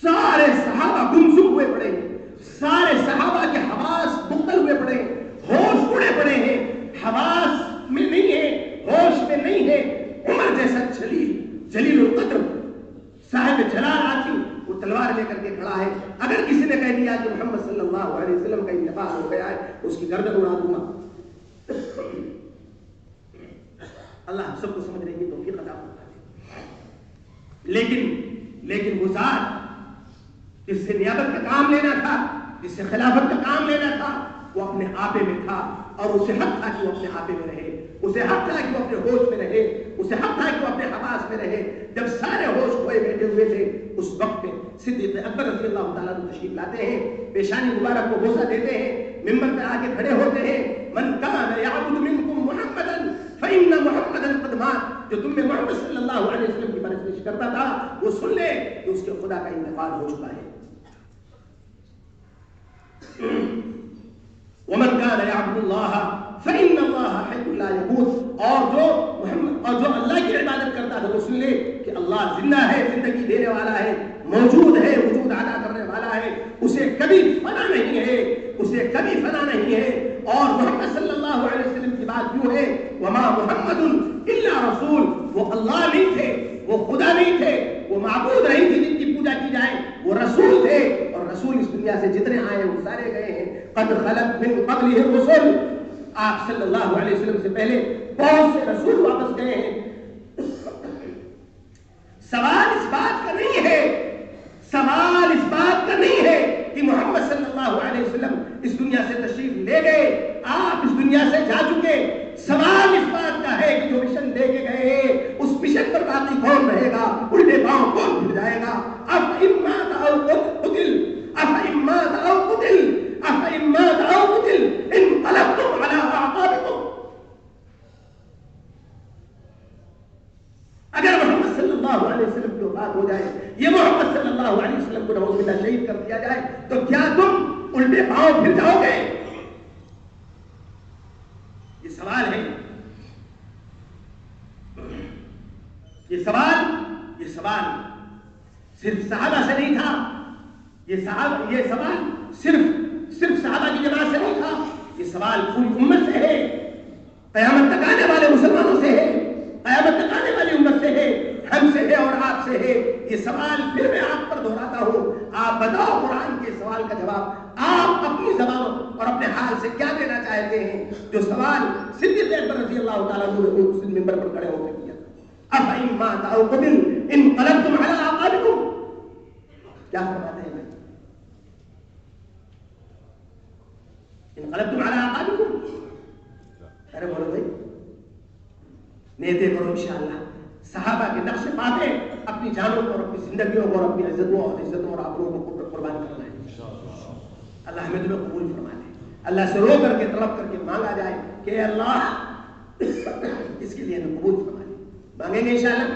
سارے صحابہ گمسم ہوئے پڑے ہیں، سارے صحابہ کے حواس مختل ہوئے پڑے ہیں، ہوش اڑے پڑے ہیں، حواس میں نہیں ہے، ہوش میں نہیں ہے. عمر جیسا جلیل القدر صاحب جلال آدمی وہ تلوار لے کر کے کھڑا ہے. اگر کسی نے کہہ دیا کہ محمد صلی اللہ علیہ وسلم کا انتقال ہو گیا ہے تو اس کی گردن اڑا دوں گا. اللہ سب کو سمجھنے کی توفیق عطا فرمائے. لیکن وہ ذات جس سے نیابت کا کام لینا تھا، جس سے خلافت کا کام لینا تھا، وہ اپنے آپے میں تھا اور اسے حق تھا کہ وہ اپنے آپے میں رہے، اسے حق تھا کہ وہ اپنے ہوش میں رہے، اسے حق تھا کہ وہ اپنے حواس میں رہے. جب سارے ہوش کھوئے بیٹھے ہوئے تھے اس وقت میں صدیق اکبر رضی اللہ تعالیٰ عنہ تشریف لاتے ہیں، پیشانی مبارک کو بوسہ دیتے ہیں، منبر پر آ کے کھڑے ہوتے ہیں. من کان یعبد منکم محمدا فإن محمدا قد مات. جو تم میں محمد صلی اللہ علیہ وسلم کی پرستش کرتا تھا وہ سن لے کہ اس کے خدا کا انتقال ہو چکا ہے. ومن كان يعبد الله فإن الله حي لا يموت، اور جو اللہ کی عبادت کرتا ہے وہ سن لے کہ اللہ زندہ ہے، زندگی دینے والا ہے، موجود ہے، وجود ادا کرنے والا ہے، اسے کبھی فنا نہیں ہے، اسے کبھی فنا نہیں ہے۔ اور محمد صلی اللہ علیہ وسلم کی بات یوں ہے وما محمد الا رسول، وہ اللہ نہیں تھے، وہ خدا نہیں تھے، وہ معبود نہیں تھی جن کی پوجا کی جائے، وہ رسول تھے، اور رسول اس دنیا سے جتنے آئے وہ سارے گئے ہیں۔ قد خلت من قبلہ الرسل، آپ صلی اللہ علیہ وسلم سے پہلے بہت سے رسول واپس گئے ہیں۔ سوال اس بات کا نہیں ہے، سوال اس بات کا نہیں ہے کہ محمد صلی اللہ علیہ وسلم اس دنیا سے تشریف لے گئے، آپ اس دنیا سے جا چکے۔ سوال اس بات کا ہے کہ جو مشن دے کے گئے اس مشن پر باقی کون رہے گا، الٹے پاؤں کون پھر جائے گا۔ افإمات أو قتل، افإمات أو قتل، افإمات أو قتل انقلبتم على أعقابكم۔ اگر محمد صلی اللہ علیہ وسلم کی وفات ہو جائے، یہ محمد صلی اللہ علیہ وسلم کو نعوذ باللہ شہید کر دیا جائے، تو کیا تم الٹے پاؤں پھر جاؤ گے؟ یہ سوال ہے، یہ سوال صرف صحابہ سے نہیں تھا، یہ سوال صرف صحابہ کی جماعت سے نہیں تھا، یہ سوال پوری امت سے ہے، قیامت تک آنے والے مسلمانوں سے ہے، قیامت تک آنے والی امت سے ہے، ہم سے ہے اور آپ سے ہے۔ یہ سوال پھر میں آپ پر دہراتا ہوں، آپ بتاؤ قرآن کے سوال کا جواب آپ اپنی زبان اور اپنے حال سے کیا دینا چاہتے ہیں؟ جو سوال صدیق اکبر رضی اللہ تعالیٰ عنہ نے اس منبر پر کھڑے ہو کے کیا، افإن مات أو قتل انقلبتم على أعقابكم، کیا فرماتے ہیں بھائی؟ انقلبتم على أعقابكم، ارے بولو بھائی، نیتے کرو انشاءاللہ، صحابہ کے نقش پا کے اپنی جانوں کو اور اپنی زندگیوں کو اور اپنی عزتوں اور آبروں کو قربان کرنا ہے۔ اللہ ہمیں تمہیں قبول فرما دے، اللہ سے رو کر کے طلب کر کے مانگا جائے کہ اللہ اس کے لیے ہمیں قبول فرما دے، مانگیں گے انشاءاللہ،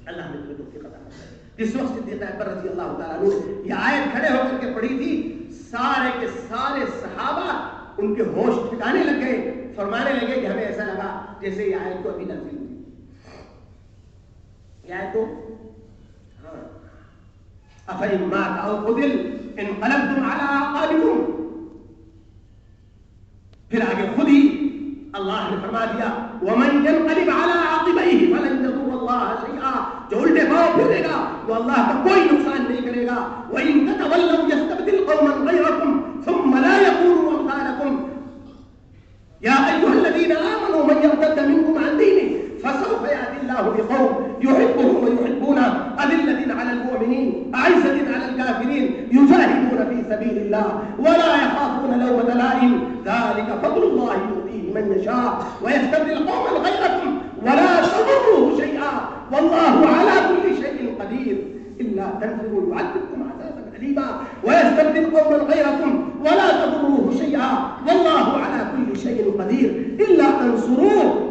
اللہ ہمیں تمہیں توفیق عطا فرمائے۔ جس وقت صدیق اکبر رضی اللہ تعالیٰ عنہ یہ آیت کھڑے ہو کر کے پڑھی تھی، سارے کے سارے صحابہ ان کے ہوش ٹھکانے لگ گئے، فرمانے لگے کہ ہمیں ایسا لگا جیسے یہ آیت کو ابھی نازل ہوئی، یہ آیت کو افإن مات أو قتل انقلبتم على أعقابكم، پھر آگے خود ہی اللہ نے فرما دیا ومن ينقلب على عقبيه فلن يضر الله شيئا، جو الٹے پاؤں پھرے گا وہ اللہ کا کوئی نقصان نہیں کرے گا۔ وإن تتولوا يستبدل قوما غيركم ثم لا يكونوا أمثالكم يا أيها الذين آمنوا من يرتد منكم عن دينه فسوف يأتي الله بقوم يحبهم ويحبونه أذلة على المؤمنين أعزة على الكافرين يجاهدون في سبيل الله ولا يخافون لومة لائم ذلك فضل الله يؤتيه من يشاء ويستبدل قوما غيركم ولا تضروه شيئا والله على كل شيء قدير إلا تنفروا يعذبكم عذابا أليما ويستبدل قوما غيركم ولا تضروه شيئا والله على كل شيء قدير إلا تنصروه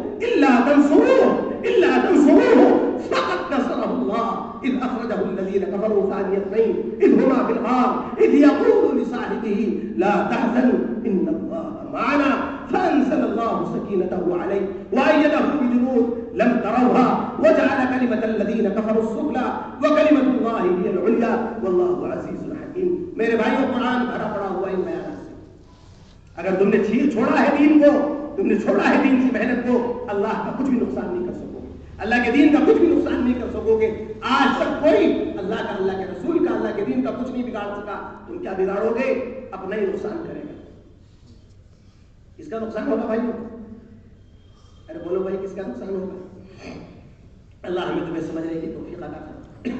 فقد نصره الله إذ أخرجه الذين كفروا ثاني اثنين إذ هما في الغار إذ يقول لصاحبه لا تحزن إن الله معنا فأنزل الله سكينته عليه وأيده بجنود لم تروها وجعل كلمة الذين كفروا السفلى وكلمة الله هي العليا والله عزيز حكيم۔ میرے بھائیوں، قرآن بھرا پڑا ہوا ان بیانات سے، اگر تم نے چھوڑا ہے دین کو، تم نے چھوڑا ہے دین کی محنت کو، اللہ کا کچھ بھی نقصان نہیں کر سکو گے، اللہ کے دین کا کچھ بھی نقصان نہیں کر سکو گے۔ آج تک کوئی اللہ کا، اللہ کے رسول کا، اللہ کے دین کا کچھ نہیں بگاڑ سکا، تم کیا بگاڑو گے؟ اپنا ہی نقصان کرے گا۔ کس کا نقصان ہوگا بھائی؟ ارے بولو بھائی، کس کا نقصان ہوگا؟ اللہ ہمیں تمہیں سمجھنے کی توفیق عطا فرمائے۔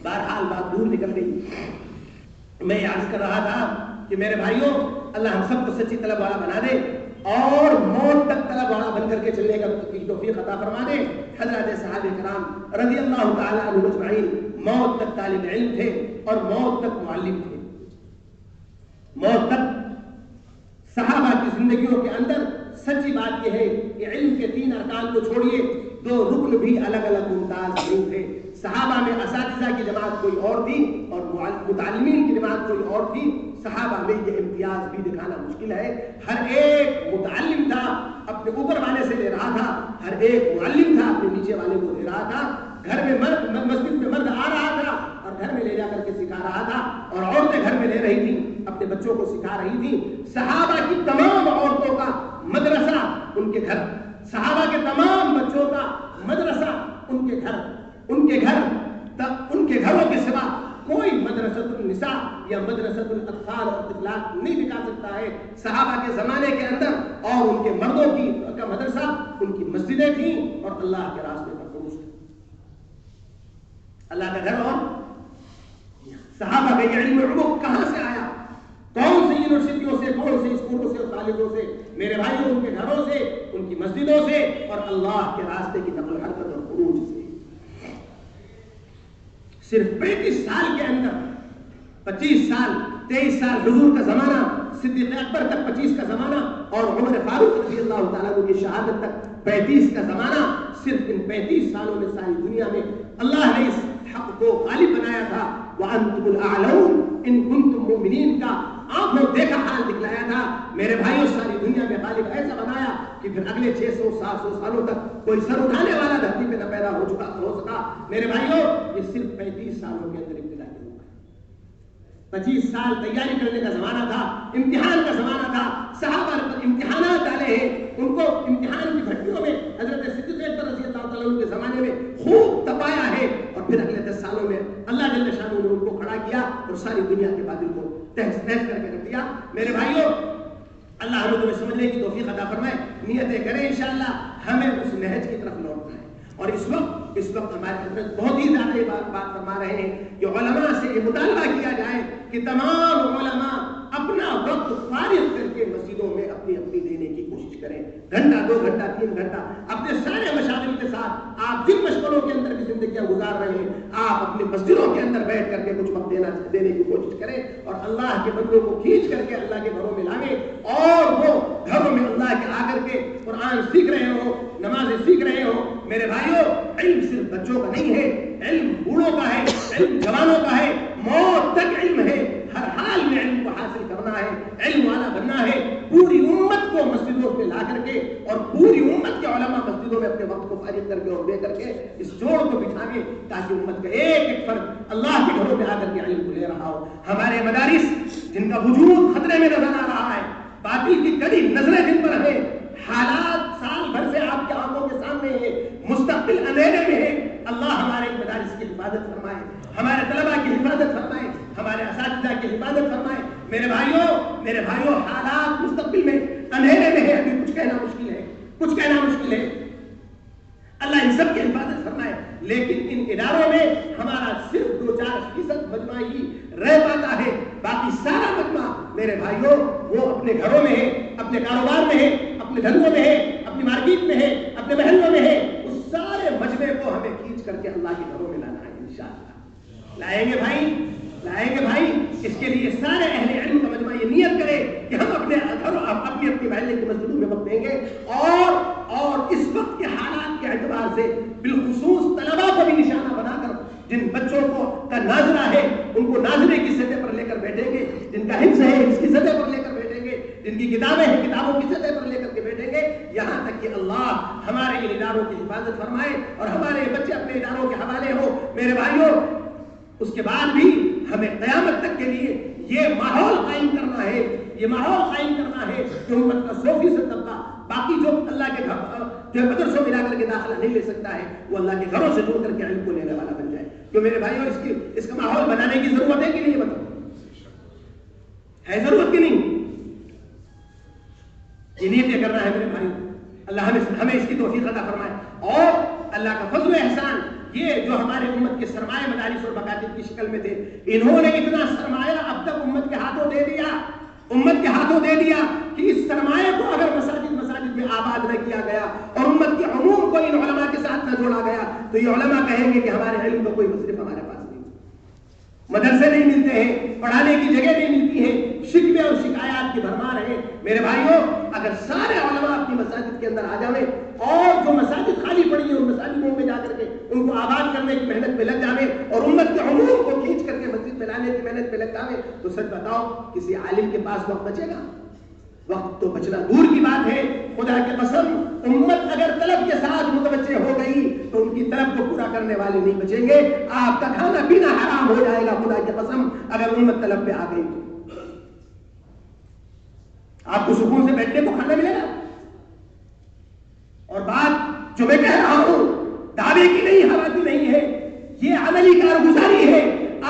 بہرحال بات دور نکل گئی، میں یہ عرض کر رہا تھا کہ میرے بھائیوں، اللہ ہم سب کو سچی طلب والا بنا دے اور موت تک طلب والا بن کر کے چلنے کا توفیق عطا فرما دے۔ حضرات صحابہ کرام رضی اللہ تعالی عنہم اجمعین موت تک طالب علم تھے اور موت تک معلم تھے، موت تک صحابہ کی زندگیوں کے اندر سچی بات یہ ہے کہ علم کے 3 ارکان کو چھوڑیے 2 رکن بھی الگ الگ ممتاز نہیں تھے۔ صحابہ میں اساتذہ کی جماعت کوئی اور تھی اور متعلمین کی جماعت کوئی اور تھی، صحابہ میں یہ امتیاز بھی دکھانا مشکل ہے. ہر ایک متعلم تھا اپنے اوپر والے سے لے رہا تھا, ہر ایک معلم تھا اپنے نیچے والے کو دے رہا تھا. گھر میں مرد, مسجد میں مرد آ رہا تھا اور گھر میں لے جا کر کے سکھا رہا تھا, اور عورتیں گھر میں لے رہی تھیں اپنے بچوں کو سکھا رہی تھیں. صحابہ کی تمام عورتوں کا مدرسہ ان کے گھر, صحابہ کے تمام بچوں کا مدرسہ ان کے گھر. ان کے گھروں کے سوا کوئی مدرسۃ النساء یا مدرسۃ الاطفال اور طفلات نہیں دکھا سکتا ہے. صحابہ کے زمانے کے اندر اور ان کے مردوں کا مدرسہ ان کی مسجدیں تھیں اور اللہ کے راستے پر خروج تھا. اللہ کا گھر. اور صحابہ کا یہ علم عمق کہاں سے آیا؟ کون سی یونیورسٹیوں سے, کون سے اسکولوں سے اور کالجوں سے؟ میرے بھائیوں, ان کے گھروں سے, ان کی مسجدوں سے اور اللہ کے راستے کی نقل و حرکت اور خروج سے. صرف 35 سال کے اندر, 25 سال 23 سال حضور کا زمانہ, صدیق اکبر تک 25 کا زمانہ اور عمر فاروق رضی اللہ تعالیٰ عنہ کی شہادت تک 35 کا زمانہ. صرف ان 35 سالوں میں ساری دنیا میں اللہ نے اس حق کو غالب بنایا تھا. وَأَنْتُمُ الْأَعْلَوْنَ إِن كُنتُم مُؤْمِنِينَ کا آنکھوں دیکھا حال دکھلایا تھا. میرے بھائیوں, ساری دنیا میں غالب ایسا بنایا کہ پھر اگلے 600-700 سالوں تک کوئی سر اٹھانے والا دھرتی پہ نہ پیدا ہو سکا. میرے بھائیوں, یہ صرف 35 سالوں کے اندر ابتدا کیا ہوا ہے. 25 سال تیاری کرنے کا زمانہ تھا, امتحان کا زمانہ تھا. صحابہ پر امتحانات ڈالے ہیں, ان کو امتحان کی بھٹیوں میں حضرت صدیق اکبر رضی اللہ تعالیٰ عنہ کے زمانے میں خوب تپایا ہے, اور پھر اگلے 10 سالوں میں اللہ جل شانہ نے ان کو کھڑا کیا اور ساری دنیا کے باطل کو تہس نہس کر کے رکھ دیا. میرے بھائیوں, اللہ ہمیں تمہیں سمجھنے کی توفیق عطا فرمائے. نیتیں کریں انشاءاللہ ہمیں اس نہج کی طرف لوٹنا ہے. اور اس وقت ہمارے حضرت بہت ہی زیادہ یہ بات فرما رہے ہیں کہ علماء سے یہ مطالبہ کیا جائے کہ تمام علماء اپنا وقت فارغ کر کے مسجدوں میں اپنی دینے کی کوشش کریں. گھنٹہ 2 گھنٹہ 3 گھنٹہ اپنے سارے مشاغل کے ساتھ آپ جن مشغلوں کے اندر بھی زندگیاں گزار رہے ہیں, آپ اپنے مسجدوں کے اندر بیٹھ کر کے کچھ وقت دینے کی کوشش کریں اور اللہ کے بندوں کو کھینچ کر کے اللہ کے گھروں میں لائیں, اور وہ گھروں میں اللہ کے آ کر کے قرآن سیکھ رہے ہو, نمازیں سیکھ رہے ہو. میرے بھائیوں, علم صرف بچوں کا نہیں ہے, علم بوڑھوں کا ہے, علم جوانوں کا ہے, موت تک علم ہے. ہر حال میں علم کو حاصل کرنا ہے, علم والا بننا ہے. پوری امت کو مسجدوں میں لا کر کے اور پوری امت کے علماء مسجدوں میں اپنے وقت کو فارغ کر کے اور دے کر کے اس جوڑ کو بچھانے, تاکہ امت کا ایک ایک فرد اللہ کے گھروں میں آ کر کے علم کو لے رہا ہو. ہمارے مدارس جن کا وجود خطرے میں نظر آ رہا ہے, باطل کی کڑی نظریں جن پر ہیں, حالات سال بھر سے آپ کے آنکھوں کے سامنے ہیں, مستقبل اندھیرے میں ہے. اللہ ہمارے مدارس کی حفاظت فرمائے, ہمارے طلباء کی حفاظت فرمائے, ہمارے اساتذہ کی حفاظت فرمائے. میرے بھائیوں, حالات مستقبل میں اندھیرے میں ہے, ابھی کچھ کہنا مشکل ہے. اللہ ان سب کی حفاظت فرمائے. لیکن ان اداروں میں ہمارا صرف 2-4% مجمع ہی رہ پاتا ہے. باقی سارا مجمع میرے بھائیوں وہ اپنے گھروں میں ہے, اپنے کاروبار میں ہے, اپنے دھندوں میں ہے, اپنی مارکیٹ میں ہے, اپنے محلوں میں ہے. اس سارے مجمع کو ہمیں کھینچ کر کے اللہ کے گھروں میں لانا ہے. انشاءاللہ لائیں گے بھائی. اس کے لیے سارے اہل علم کا مجمع یہ نیت کرے کہ ہم اپنے گھروں اپنی محلے کی مسجدوں میں وقت دیں گے, اور اس وقت کے حالات کے اعتبار سے بالخصوص طلباء کو بھی نشانہ بنا کر جن بچوں کو کا ناظرہ ہے ان کو ناظرے کی سطح پر لے کر بیٹھیں گے, جن کا حفظ ہے حفظ کی سطح پر لے کر بیٹھیں گے, جن کی کتابیں ہیں کتابوں کی سطح پر لے کر کے بیٹھیں گے, یہاں تک کہ اللہ ہمارے ان اداروں کی حفاظت فرمائے اور ہمارے بچے اپنے اداروں کے حوالے ہو. میرے بھائیوں, اس کے بعد بھی ہمیں قیامت تک کے لیے یہ ماحول قائم کرنا ہے کہ امت کا 100% طبقہ باقی جو اللہ کے جو مدرسوں میں جا کر کے داخلہ نہیں لے سکتا ہے وہ اللہ کے گھروں سے جڑ کر کے علم کو لینے والا بن جائے. تو میرے بھائیوں, اس کا ماحول بنانے کی ضرورت ہے کہ نہیں؟ بتاؤ, ہے ضرورت کہ نہیں؟ یہ نیت کرنا ہے میرے بھائی. اللہ ہمیں اس کی توفیق عطا فرمائے. اور اللہ کا فضل و احسان, یہ جو ہمارے امت کے سرمایہ مدارس اور مکاتب کی شکل میں تھے, انہوں نے اتنا سرمایہ اب تک امت کے ہاتھوں دے دیا کہ اس سرمایہ کو اگر مساجد میں آباد نہ کیا گیا اور امت کے عموم کو ان علماء کے ساتھ نہ جوڑا گیا تو یہ علماء کہیں گے کہ ہمارے علم کا کوئی مصرف ہمارے پاس نہیں, مدرسے نہیں ملتے ہیں, پڑھانے کی جگہ نہیں ملتی ہے, شکوے اور شکایات کی بھرمار ہے. میرے بھائیوں, اگر سارے علماء اپنی مساجد کے اندر آ جائیں اور جو مساجد خالی پڑی ہیں ان مساجدوں میں جا کر کے ان کو آباد کرنے کی محنت میں لگ جائیں اور امت کے عموم کو کھینچ کر کے مسجد میں لانے کی محنت پہ لگ جائیں تو سچ بتاؤ کسی عالم کے پاس وقت بچے گا؟ وقت تو بچنا دور کی بات ہے. خدا کی قسم امت اگر طلب کے ساتھ متوجہ ہو گئی تو ان کی طلب کو پورا کرنے والے نہیں بچیں گے. آپ کا کھانا پینا حرام ہو جائے گا خدا کی قسم اگر امت طلب پہ آ گئی تو. آپ کو سکون سے بیٹھنے کو کھانا ملے گا. اور بات جو میں کہہ رہا ہوں دعوے کی نہیں ہوا کی نہیں ہے, یہ عملی کارگزاری ہے.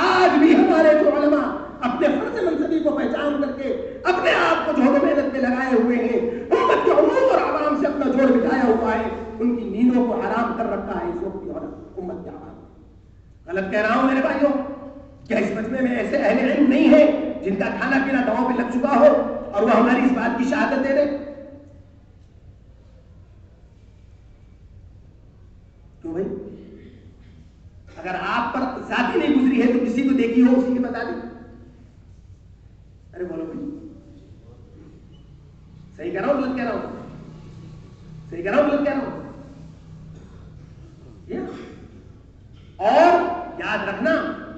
آج بھی ہمارے جو علماء اپنے فرض منصبی کو پہچان کر کے اپنے آپ کو جوڑ محنت میں لگائے ہوئے ہیں, امت کے عموم اور عوام سے اپنا جوڑ بٹھایا ہوا ہے, ان کی نیندوں کو حرام کر رکھا ہے اس وقت کی امت کے عوام. غلط کہہ رہا ہوں میرے بھائیوں؟ کیا اس مجمع میں ایسے اہل علم نہیں ہے جن کا کھانا پینا دواؤں پہ لگ چکا ہو اور وہ ہماری اس بات کی شہادت دے دیں؟ کیوں بھائی؟ اگر آپ پر ذاتی نہیں گزری ہے تو کسی کو دیکھی ہو اسی کی بتا دیں. ارے بولو بھائی, صحیح کہہ رہا ہوں غلط کہہ رہا ہوں؟ صحیح کہہ رہا ہوں غلط کہہ رہا ہوں؟ اور یاد رکھنا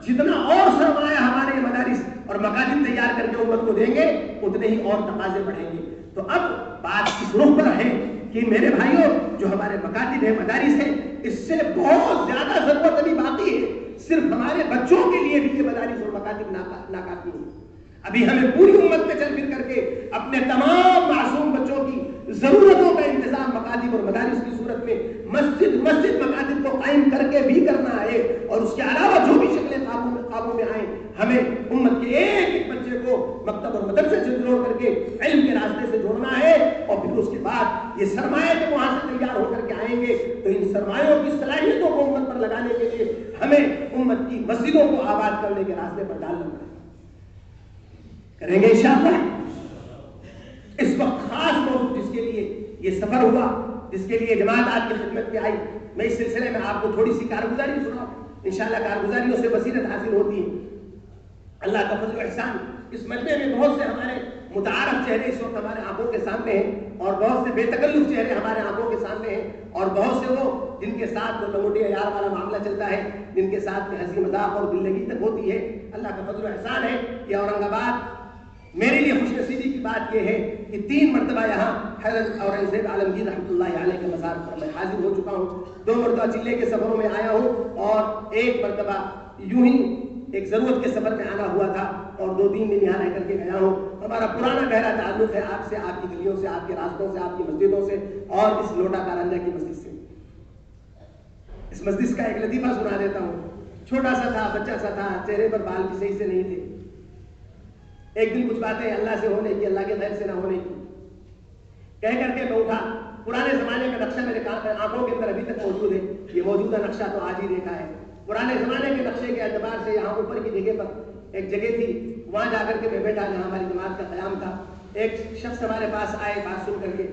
جتنا اور سرمایہ ہمارے مدارس اور مکاتب تیار کر کے امت کو دیں گے اتنے ہی اور تقاضے بڑھیں گے. تو اب بات اس رخ پر ہے کہ میرے بھائیوں جو ہمارے مکاتب ہے مدارس ہے اس سے بہت زیادہ ضرورت ابھی باقی ہے. صرف ہمارے بچوں کے لیے بھی یہ مدارس اور مکاتب ناکافی ہیں. ابھی ہمیں پوری امت میں چل پھر کر کے اپنے تمام معصوم بچوں کی ضرورتوں کا انتظام مکاتب اور مدارس کی صورت میں مسجد مکاتب کو قائم کر کے بھی کرنا ہے. اور اس کے علاوہ جو بھی شکلیں قابو میں آئیں ہمیں امت کے ایک ایک بچے کو مکتب اور مدرسے سے جوڑ کر کے علم کے راستے سے جوڑنا ہے. اور پھر اس کے بعد یہ سرمایہ جب وہاں سے تیار ہو کر کے آئیں گے تو ان سرمایوں کی صلاحیتوں کو امت پر لگانے کے لیے ہمیں امت کی مسجدوں کو آباد کرنے کے راستے پر ڈالنا پڑے. کریں گے انشاءاللہ. اس وقت خاص موضوع جس کے لیے یہ سفر ہوا, جس کے لیے جماعت آپ کی خدمت میں آئی, میں اس سلسلے میں آپ کو تھوڑی سی کارگزاری سناؤں. انشاءاللہ کارگزاریوں سے بصیرت حاصل ہوتی ہے. اللہ کا فضل و احسان, اس مجمع میں بہت سے ہمارے متعارف چہرے اس وقت ہمارے آنکھوں کے سامنے ہیں اور بہت سے بے تکلف چہرے ہمارے آنکھوں کے سامنے ہیں اور بہت سے وہ جن کے ساتھ جو لنگوٹی عیار والا معاملہ چلتا ہے, جن کے ساتھ میں ہنسی مذاق اور دل لگی تک ہوتی ہے. اللہ کا فضل و احسان ہے. یہ اورنگ آباد میرے لیے خوش نصیبی کی بات یہ ہے کہ 3 مرتبہ یہاں حضرت اورنگزیب عالمگیر رحمۃ اللہ علیہ کے مزار پر میں حاضر ہو چکا ہوں. 2 مرتبہ چلے کے سفروں میں آیا ہوں اور 1 مرتبہ یوں ہی ایک ضرورت کے سفر میں آنا ہوا تھا اور 2-3 دن یہاں رہ کر کے گیا ہوں. ہمارا پرانا گہرا تعلق ہے آپ سے, آپ کی گلیوں سے, آپ کے راستوں سے, آپ کی مسجدوں سے اور اس لوٹا کارنجا کی مسجد سے. اس مسجد کا ایک لطیفہ سنا دیتا ہوں. چھوٹا سا تھا, بچہ سا تھا, چہرے پر بال بھی صحیح سے نہیں تھے. ایک دن کچھ باتیں اللہ سے ہونے کی, اللہ کے خیر سے نہ ہونے کی کہہ کر کے میں اٹھا. پرانے زمانے کا نقشہ میرے آنکھوں کے اندر ابھی تک موجود ہے. یہ موجودہ نقشہ تو آج ہی دیکھا ہے. پرانے زمانے کے نقشے کے اعتبار سے یہاں اوپر کی جگہ پر ایک جگہ تھی, وہاں جا کر کے میں بیٹھا جہاں ہماری جماعت کا قیام تھا. ایک شخص ہمارے پاس آئے بات سن کر کے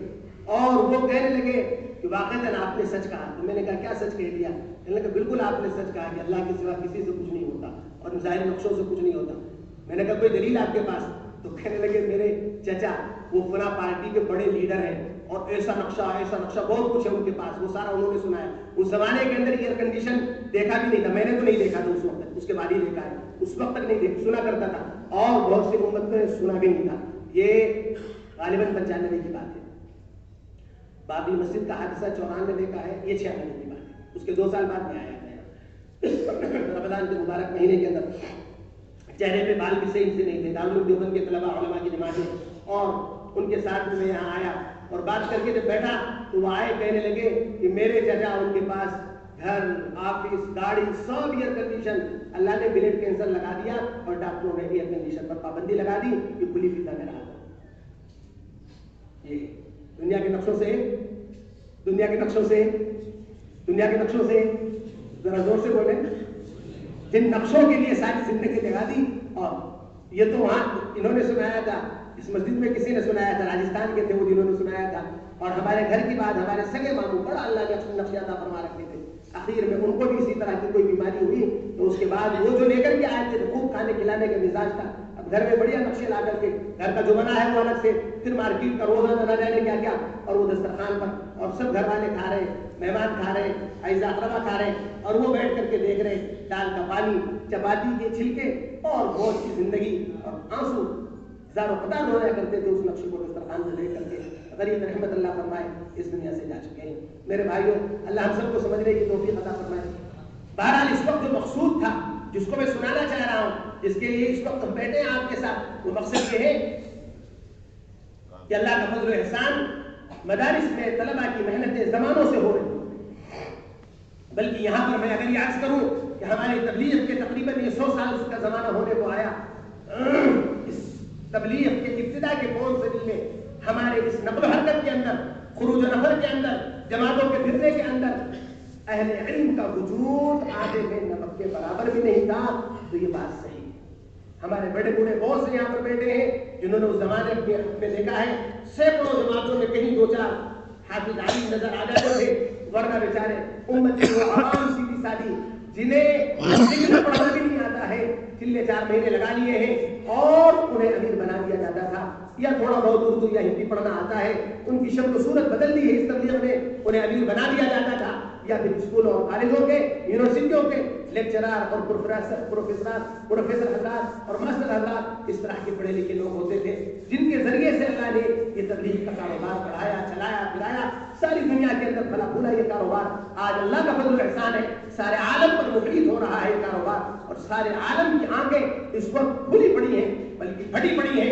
اور وہ کہنے لگے کہ واقعتاً آپ نے سچ کہا. تو میں نے کہا کیا سچ کہہ دیا؟ کہنے لگا بالکل آپ نے سچ کہا کہ اللہ کے سوا کسی سے کچھ نہیں ہوتا اور ظاہر نقشوں سے کچھ نہیں ہوتا. میں نے کہا کوئی دلیل آپ کے پاس؟ تو کہنے لگے میرے چچا وہ فلاں پارٹی کے بڑے لیڈر ہیں اور ایسا نقشہ بہت کچھ ہے ان کے پاس, وہ سارا انہوں نے سنایا. اس زمانے کے اندر ایئر کنڈیشن دیکھا بھی نہیں تھا, میں نے تو نہیں دیکھا تھا اس وقت تک, اس کے بعد ہی دیکھا ہے. اس وقت تک نہیں دیکھا, سنا کرتا تھا اور بہت سی امت نے سنا بھی نہیں تھا. یہ غالباً 95 کی بات ہے. بابری مسجد کا حادثہ 94 کا ہے, یہ 96 کی بات ہے. اس کے 2 سال بعد میں آیا تھا رمضان کے مبارک مہینے کے اندر. چہرے پہ بال بھی صحیح سے نہیں تھے. دارالعلوم دیوبند کے طلباء علماء کی جماعتیں اور ان کے ساتھ میں یہاں آیا اور بات کر کے جب بیٹھا تو وہ آئے کہنے لگے کہ میرے چچا ان کے پاس گھر, آفس, گاڑی سب ایئر کنڈیشن. اللہ نے بلڈ کینسر لگا دیا اور ڈاکٹروں نے ایئر کنڈیشن پر پابندی لگا دی کہ کھلی فضا میں رہا. یہ دنیا کے نقشوں سے ذرا زور سے بولیں, جن نقشوں کے لیے ساری زندگی لگا دی. اور یہ تو وہاں انہوں نے سنایا تھا, اس مسجد میں کسی نے سنایا تھا, راجستھان کے تھے وہ جنہوں نے سنایا تھا. اور ہمارے گھر کی بات ہمارے سگے ماموں بڑا اللہ کے نقشہ عطا فرما رکھتے تھے. آخر میں ان کو بھی اسی طرح کی کوئی بیماری ہوئی تو اس کے بعد وہ جو لے کر کے آئے تھے خوب کھانے کھلانے کا مزاج تھا. اب گھر میں بڑھیا نقشے لا کر کے گھر کا جو بنا ہے وہ الگ سے، پھر مارکیٹ کا روزانہ نہ جانے کیا کیا، اور وہ دسترخوان پر، اور سب گھر والے کھا رہے، مہمان کھا رہے، اعزا اقربا کھا رہے، اور وہ بیٹھ کر کے دیکھ رہے دال کا پانی، چپاتی کے چھلکے اور موج کی زندگی، اور آنسو زارو قطار رویا کرتے تھے اس نقشے کو دسترخوان سے لے کر کے۔ غریب رحمت اللہ فرمائے اس دنیا سے جا چکے ہیں۔ میرے بھائیوں، اللہ ہم سب کو سمجھنے کی توفیق عطا فرمائے۔ بہرحال اس وقت جو مقصود تھا، جس کو میں سنانا چاہ رہا ہوں، جس کے لیے اس وقت ہم بیٹھے ہیں آپ کے ساتھ، وہ مقصد یہ ہے کہ اللہ کا فضل و احسان مدارس میں طلباء کی محنتیں زمانوں سے ہو رہی ہیں، بلکہ یہاں پر میں اگر یہ عرض کروں کہ ہماری تبلیغ کے تقریباً یہ 100 سال کا زمانہ ہونے کو آیا، اس تبلیغ کے ابتدا کے 5 صدی میں ہمارے اس نقل و حرکت کے اندر، خروج و نفر کے اندر، جماعتوں کے پھرنے کے اندر اہل علم کا وجود آدھے میں نمک کے برابر بھی نہیں تھا، تو یہ بات صحیح ہے۔ ہمارے بڑے بوڑھے بہت سے یہاں پر بیٹھے ہیں جنہوں نے اس زمانے میں دیکھا ہے، سینکڑوں جماعتوں میں کہیں 2-4 حافظ عالم نظر آ جاتے تھے، ورنہ بیچارے امت کی وہ عوام سیدھی سادھی جنہیں لکھنا پڑھنا بھی نہیں آتا ہے، چلے 4 مہینے لگا لیے ہیں اور انہیں امیر بنا دیا جاتا تھا، یا تھوڑا بہت اردو یا ہندی پڑھنا آتا ہے، ان کی شکل و صورت بدل دی ہے اس تبلیغ میں، انہیں امیر بنا دیا جاتا تھا، یا پھر اسکولوں اور کالجوں کے، یونیورسٹیوں کے لیکچرار اور پروفیسر حضرات اور ماسٹر حضرات اس طرح کے پڑھے لکھے لوگ ہوتے تھے، جن کے ذریعے سے اللہ نے یہ تبلیغ کا کاروبار بڑھایا، چلایا پھرایا، ساری دنیا کے اندر پھلا پھولا یہ کاروبار۔ آج اللہ کا فضل و احسان ہے، سارے عالم پر محیط ہو رہا ہے یہ کاروبار، اور سارے عالم کی آنکھیں اس وقت کھلی پڑی ہیں، بلکہ پھٹی پڑی ہیں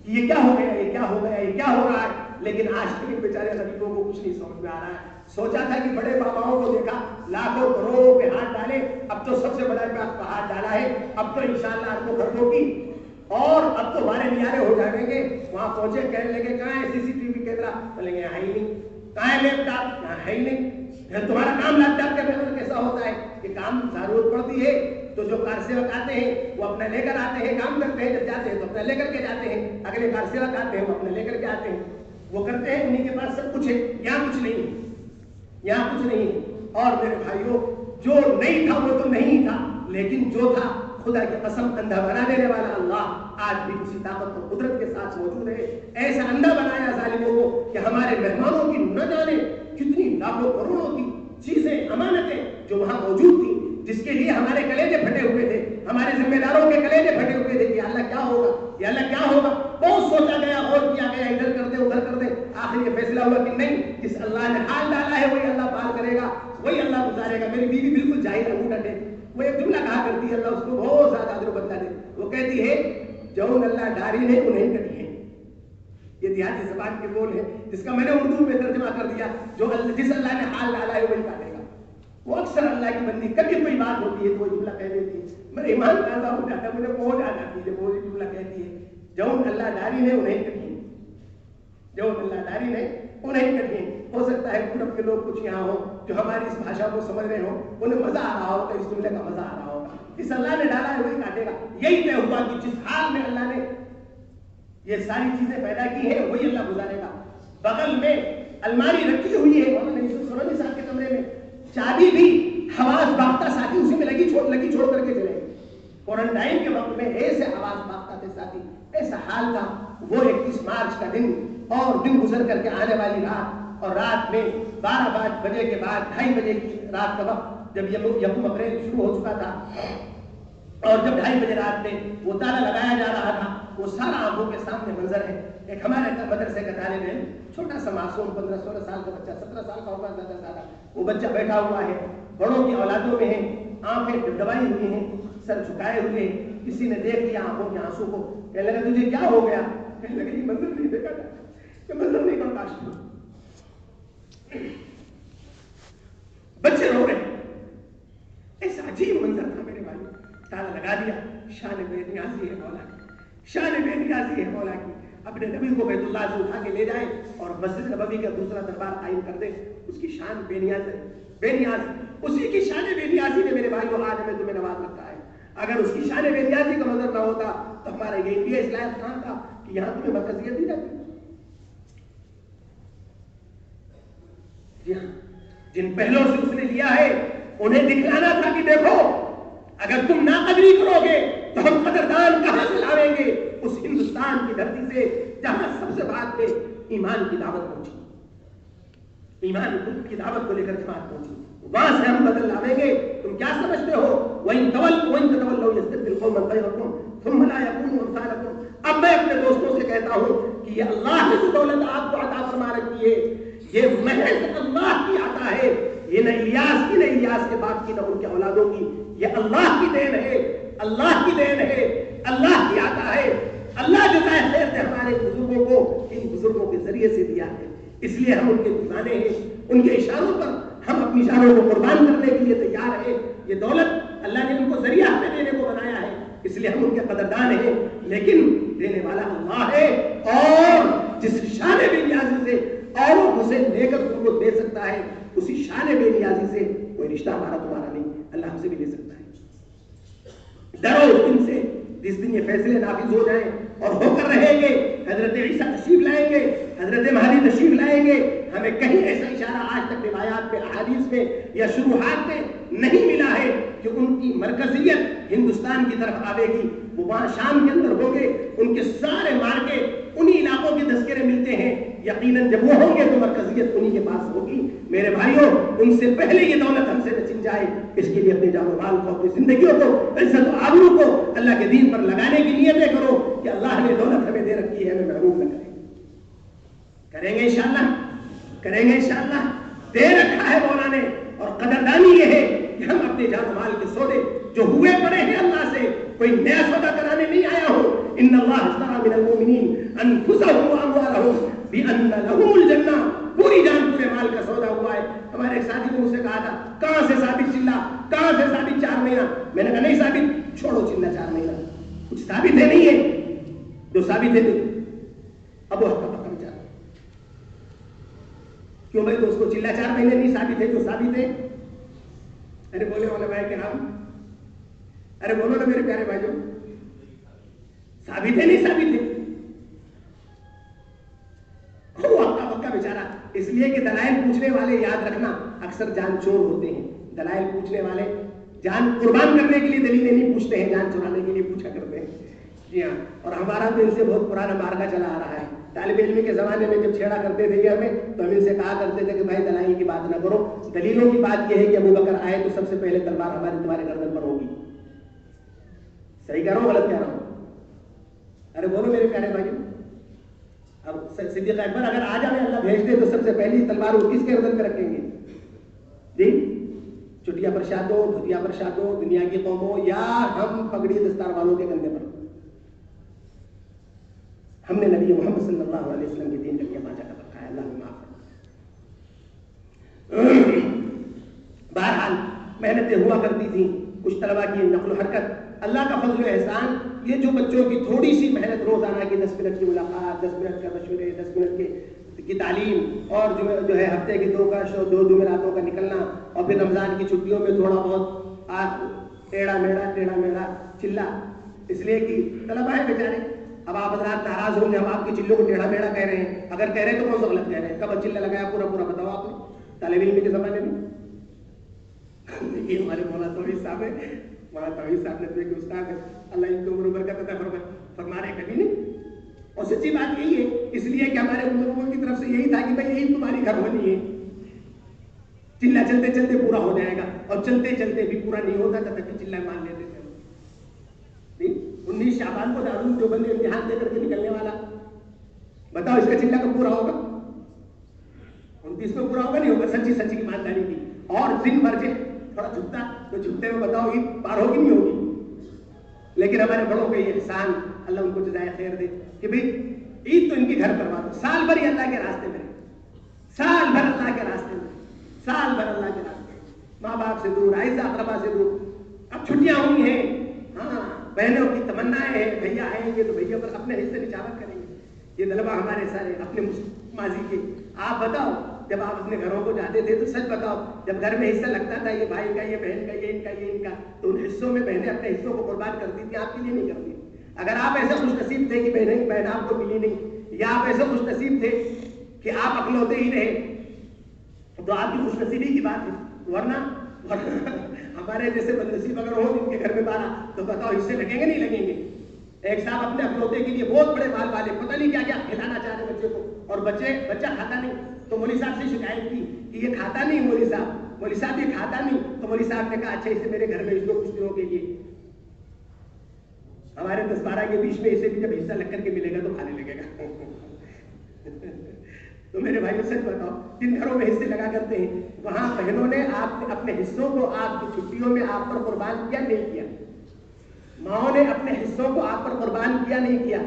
کہ یہ کیا ہو گیا، یہ کیا ہو گیا، یہ کیا ہو رہا ہے۔ لیکن آج تک بیچارے غریبوں کو کچھ نہیں سمجھ میں آ رہا ہے۔ سوچا تھا کہ بڑے باباؤں کو دیکھا لاکھوں کروڑوں پہ ہاتھ ڈالے، اب تو سب سے بڑا پہ ہاتھ ڈالا ہے، اب تو انشاءاللہ آپ کو خرچوں کی اور اب تو ہمارے نیارے ہو جائیں گے۔ وہاں پہنچے، کہنے لگے کہاں ہے CCTV کیمرہ، بولیں گے ہے ہی نہیں، کہاں ہے لیپ ٹاپ، یہاں ہے ہی نہیں۔ تمہارا کام لیپ ٹاپ کے بغیر کیسا ہوتا ہے؟ کہ کام ضرورت پڑتی ہے تو جو کار سیوک آتے ہیں وہ اپنا لے کر آتے ہیں، کام کرتے ہیں، جب جاتے ہیں تو اپنا لے کر کے جاتے ہیں، اگلے کار سیوک آتے ہیں وہ اپنا لے کر کے آتے ہیں، وہ کرتے ہیں، انہیں کے پاس سب کچھ ہے، یہاں کچھ نہیں ہے، یہاں کچھ نہیں ہے۔ اور میرے بھائیوں، جو نہیں تھا وہ تو نہیں تھا، لیکن جو تھا خدا کی قسم اندھا بنا دینے والا اللہ آج بھی اسی طاقت اور قدرت کے ساتھ موجود ہے۔ ایسا اندھا بنایا ظالموں کو کہ ہمارے مہمانوں کی نہ جانے کتنی لاکھوں کروڑوں کی چیزیں، امانتیں جو وہاں موجود تھیں، جس کے لیے ہمارے کلیجے پھٹے ہوئے تھے، ہمارے ذمہ داروں کے کلیجے پھٹے ہوئے تھے کہ اللہ کیا ہوگا، یہ اللہ کیا ہوگا۔ بہت سوچا گیا، غور کیا گیا، ادھر کر دے ادھر کر دے، آخر یہ فیصلہ ہوا کہ نہیں، جس اللہ نے حال ڈالا ہے وہی اللہ پال کرے گا، وہی اللہ گزارے گا۔ میری بیوی بالکل جاہل انگوٹھا ہے، وہ ایک جملہ کہا کرتی ہے، اللہ اس کو بہت زیادہ اجر و بدلہ دے، وہ کہتی ہے جون اللہ ڈاری نے انہیں کٹی ہے۔ یہ دیہاتی زبان کے بول ہے جس کا میں نے اردو میں ترجمہ کر دیا، جس اللہ نے حال ڈالا ہے وہی کاٹے گا۔ وہ اکثر اللہ کی بندی کبھی کوئی بات ہوتی ہے تو وہ جملہ کہہ دیتی ہے، میرا ایمان تازہ ہو جاتا ہے، مجھے پہنچ آ جاتی ہے، وہ جملہ کہتی ہے جون اللہ ڈاری نے انہیں کٹی، جون اللہ ڈاری نے انہیں کٹی۔ ہو سکتا ہے یورپ کے لوگ کچھ یہاں ہوں جو ہماری اس بھاشا کو سمجھ رہے ہوں، انہیں مزہ آ رہا ہوگا، اس جملے کا مزہ آ رہا ہوگا، جس اللہ نے ڈالا ہے وہی کاٹے گا۔ یہی طے ہوا کہ جس حال میں اللہ نے یہ ساری چیزیں پیدا کی ہیں وہی اللہ گزارے گا۔ بغل میں الماری رکھی ہوئی ہے مولانا یوسف سرانی صاحب کے کمرے میں، چابی بھی حواس باختہ ساتھی اسی میں لگی چھوڑ کر کے چلے۔ کوارنٹائن کے وقت میں ایسے حواس باختہ تھے ساتھی، ایسا حال تھا۔ وہ 31 مارچ کا دن اور دن گزر کر کے آنے والی رات، اور رات میں 12 بجے کے بعد 2:30 بجے کی رات کا وقت، جب یکم اپریل شروع ہو چکا تھا اور جب 2:30 بجے رات میں وہ تالا لگایا جا رہا تھا، وہ سارا آنکھوں کے سامنے منظر ہے۔ ایک ہمارے مدرسے کا طالب علم، چھوٹا سا معصوم 15-16 سال کا بچہ، 17 سال کا ہوگا زیادہ، وہ بچہ بیٹھا ہوا ہے، بڑوں کی اولادوں میں ہے، آنکھیں ڈبڈبائی ہوئی ہیں، سر جھکائے ہوئے ہیں۔ کسی نے دیکھ لیا آنکھوں کے آنسو کو، کہنے لگا تجھے کیا ہو گیا؟ کہنے لگا یہ منظر نہیں دیکھا تھا، یہ منظر نہیں برداشت ہوا۔ بچے رو رہے ہیں، ایسا عجیب منظر تھا میرے بھائی۔ تالا لگا دیا، شان بے نیازی ہے مولا کی، شان بے نیازی ہے مولا کی۔ اپنے نبی کو بیت اللہ سے اٹھا کے لے جائیں اور مسجد نبوی کا دوسرا دربار قائم کر دیں، اس کی شان بے نیاز ہے، بے نیاز، اسی کی شان بے نیازی نے میرے بھائیو آج ہمیں تمہیں نواز رکھا ہے۔ اگر اس کی شان بے نیازی کا منظر نہ ہوتا تو ہمارا یہ انڈیا اس لائق کہاں تھا کہ یہاں تمہیں مرکزیت دی جاتی۔ جی ہاں، جن پہلوں سے اس نے لیا ہے انہیں دکھلانا تھا کہ دیکھو اگر تم ناقدری کرو گے تو ہم قدردان کہاں سے لاویں گے؟ اس ہندوستان کی دھرتی سے جہاں سب سے بعد میں ایمان کی دعوت پہنچی، ایمان کی دعوت کو لے کر جماعت پہنچی، وہاں سے ہم بدل لاویں گے۔ تم کیا سمجھتے ہو؟ وَإِن تَتَوَلَّوْا يَسْتَبْدِلْ قَوْمًا غَيْرَكُمْ ثُمَّ لَا يَكُونُوا أَمْثَالَكُمْ۔ اب میں اپنے دوستوں سے کہتا ہوں کہ یہ اللہ نے جو دولت آپ کو عطا فرما رکھی ہے یہ محض اللہ کی عطا ہے، یہ نہ الیاس کی، نہ الیاس کے باپ کی، نہ ان کے اولادوں کی، یہ اللہ کی دین ہے، اللہ کی دین ہے، اللہ کی عطا ہے۔ اللہ جزائے خیر دے ہمارے بزرگوں کو، ان بزرگوں کے ذریعے سے دیا ہے، اس لیے ہم ان کے دیوانے ہیں، ان کے اشاروں پر ہم اپنی جانوں کو قربان کرنے کے لیے تیار ہیں۔ یہ دولت اللہ نے ان کو ذریعہ ہمیں دینے کو بنایا ہے، اس لیے ہم ان کے قدردان ہیں، لیکن دینے والا اللہ ہے، اور جس شان بے نیازی سے اوروں کو سے لے کر ان کو دے سکتا ہے، اسی شان بے نیازی سے کوئی رشتہ ہمارا تمہارا نہیں، اللہ ہم سے بھی دے سکتا ہے۔ ڈرو اس دن سے جس دن یہ فیصلے نافذ ہو جائیں اور ہو کر رہیں گے۔ حضرت عیسیٰ تشریف لائیں گے، حضرت مہدی تشریف لائیں گے، ہمیں کہیں ایسا اشارہ آج تک روایات میں، احادیث میں یا شروحات میں نہیں ملا ہے کہ ان کی مرکزیت ہندوستان کی طرف آئے گی۔ وہ وہاں شام کے اندر ہوں گے، ان کے سارے مارکے انہی علاقوں کے تذکرے ملتے ہیں، یقیناً جب وہ ہوں گے تو مرکزیت انہی کے پاس ہوگی۔ میرے بھائیوں، ان سے پہلے یہ دولت ہم سے نہ چھن جائے، اس کے لیے اپنے جان و مال کو، اپنی زندگیوں کو، عزت و آبرو کو اللہ کے دین پر لگانے کی نیتیں کرو کہ اللہ نے دولت ہمیں دے رکھی ہے، ہمیں محروم نہ کریں گے انشاءاللہ، کریں گے انشاءاللہ، دے رکھا ہے مولا نے۔ اور قدردانی یہ ہے کہ ہم اپنے جان و مال کے سودے جو ہوئے پڑے ہیں اللہ سے، کوئی نیا سودا کرانے نہیں آیا ہوں۔ ان اللہ اشتری من المؤمنین انفسهم واموالهم بان لهم الجنہ، پوری جان پورے مال کا سودا ہوا ہے۔ ہمارے ایک ساتھی نے مجھ سے کہا تھا کہاں سے ثابت چلا، کہاں سے ثابت 4 مہینہ؟ میں نے کہا نہیں ثابت، چھوڑو چلا 4 مہینہ، کچھ ثابت ہے نہیں ہے، جو ثابت ہے اب وہ حق پکا بچارا کیوں بھائی؟ تو اس کو چلا 4 مہینے نہیں ثابت ہے، جو ثابت ہے۔ ارے بولے والے بھائی کے نام، ارے بولو نا میرے پیارے بھائیوں، ثابت ہے نہیں ثابت ہے؟ وہ ہکا بکا بیچارہ، اس لیے کہ دلائل پوچھنے والے یاد رکھنا اکثر جان چور ہوتے ہیں۔ دلائل پوچھنے والے جان قربان کرنے کے لیے دلیلیں نہیں پوچھتے ہیں، جان چرانے کے لیے پوچھا کرتے ہیں۔ جی ہاں، اور ہمارا تو ان سے بہت پرانا مارکا چلا آ رہا ہے۔ طالب علم کے زمانے میں جب چھیڑا کرتے تھے یہ ہمیں، تو ہم ان سے کہا کرتے تھے کہ بھائی دلائل کی بات نہ کرو، دلیلوں کی بات یہ ہے کہ ابو بکر آئے تو سب سے پہلے تلوار ہماری تمہارے گردن پر ہوگی۔ صحیح کہہ رہا ہوں غلط کہہ رہا ہوں؟ ارے بولو میرے پیارے بھائی، اب صدیق اکبر اگر آج ہمیں اللہ بھیج دے تو سب سے پہلی تلوار وہ کس کے گردن پہ رکھیں گے؟ جی، چٹیا پرشادوں، دھتیا پرشادوں، دنیا کی قوموں، یا ہم پگڑی دستار والوں کے کندھے پر؟ ہم نے نبی محمد صلی اللہ علیہ وسلم کے دین کا کیا ماجا کر رکھا ہے، اللہ ہمیں معاف کرے۔ بہرحال محنتیں ہوا کرتی تھیں، کچھ طلبا کی نقل و حرکت، اللہ کا فضل و احسان، یہ جو بچوں کی تھوڑی سی محنت، روزانہ کی 10 منٹ کی ملاقات، 10 منٹ کا مشورے، 10 منٹ کی تعلیم، اور جو ہے ہفتے کے 2 کا شو، 2 جمعراتوں کا نکلنا، اور پھر رمضان کی چھٹیوں میں تھوڑا بہت ٹیڑھا میڑا چلا، اس لیے کہ طلبا ہے بیچارے۔ اب آپ حضرات ناراض ہوں گے، ہم آپ کی چلوں کو ٹیڑھا میڑا کہہ رہے ہیں، اگر کہہ رہے ہیں تو کون سا غلط کہہ رہے ہیں؟ کب چلا لگایا پورا بتاؤ آپ نے طالب علم کے زمانے میں؟ دیکھیے ہمارے مولانا توحید صاحب ہے، مولانا توحید صاحب نے تو ایک استاد ہے، اللہ ان کو عمر برکت عطا فرما رہے، کبھی نہیں۔ اور سچی بات یہی ہے، اس لیے کہ ہمارے بزرگوں کی طرف سے یہی تھا کہ بھائی یہی تمہاری گھر بنی ہے، چلا چلتے چلتے پورا ہو جائے گا، اور چلتے چلتے بھی پورا نہیں ہوتا تب تک چلا مان لیتے تھے۔ 19 شعبان کو دارالعلوم دیوبند میں امتحان دے کر کے نکلنے والا، بتاؤ اس کا چلا کب پورا ہوگا؟ 29 میں پورا ہوگا نہیں ہوگا؟ سچی کی ایمانداری کی، اور دن بھر جو تھوڑا جھکتا تو جھکتے میں بتاؤ عید پار ہوگی نہیں ہوگی؟ لیکن ہمارے بڑوں کا یہ احسان، اللہ ان کو جزائے خیر دے، کہ بھئی عید تو ان کے گھر کروا دو، سال بھر ہی اللہ کے راستے میں، سال بھر اللہ کے راستے میں، سال بھر اللہ کے راستے میں، ماں باپ سے دور، اعزاء اقربا سے دور۔ اب چھٹیاں ہوئی ہیں، ہاں بہنوں کی تمنائیں ہیں، بھیا آئیں گے تو بھیا پر اپنے حصے نچاور کریں گے۔ یہ طلبا ہمارے سارے اپنے ماضی کے، آپ بتاؤ جب آپ اپنے گھروں کو جاتے تھے تو سچ بتاؤ، جب گھر میں حصہ لگتا تھا یہ بھائی کا، یہ بہن کا، یہ ان کا، یہ ان کا، تو ان حصوں میں بہنیں اپنے حصوں کو قربان کرتی تھی، آپ کے لیے نہیں کرتی۔ اگر آپ ایسے خوش نصیب تھے کہ بہن آپ کو ملی نہیں، یا آپ ایسے خوش نصیب تھے کہ آپ اکلوتے ہی رہے، تو آپ کی خوش نصیبی کی بات ہے، ورنہ اور ہمارے جیسے بدنصیب اگر ہو جن کے گھر میں 12 تو بتاؤ حصے لگیں گے نہیں لگیں گے؟ ایک صاحب اپنے اکلوتے کے لیے بہت بڑے مال والے پتہ نہیں کیا کیا کھلانا چاہ رہے بچے کو، اور بچہ کھاتا نہیں، تو مولوی صاحب سے شکایت کی کہ یہ کھاتا نہیں مولوی صاحب یہ کھاتا نہیں، تو مولوی صاحب نے کہا اچھا اسے میرے گھر بھیج دو کچھ دنوں کے لیے، ہمارے 10-12 کے بیچ میں اسے بھی جب حصہ لگ کر کے ملے گا تو کھانے لگے گا۔ تو میرے بھائی سچ بتاؤ، جن گھروں میں حصے لگا کرتے ہیں وہاں بہنوں نے آپ اپنے حصوں کو آپ کی چھٹیوں میں آپ پر قربان کیا نہیں کیا؟ ماؤں نے اپنے حصوں کو آپ پر قربان کیا نہیں کیا؟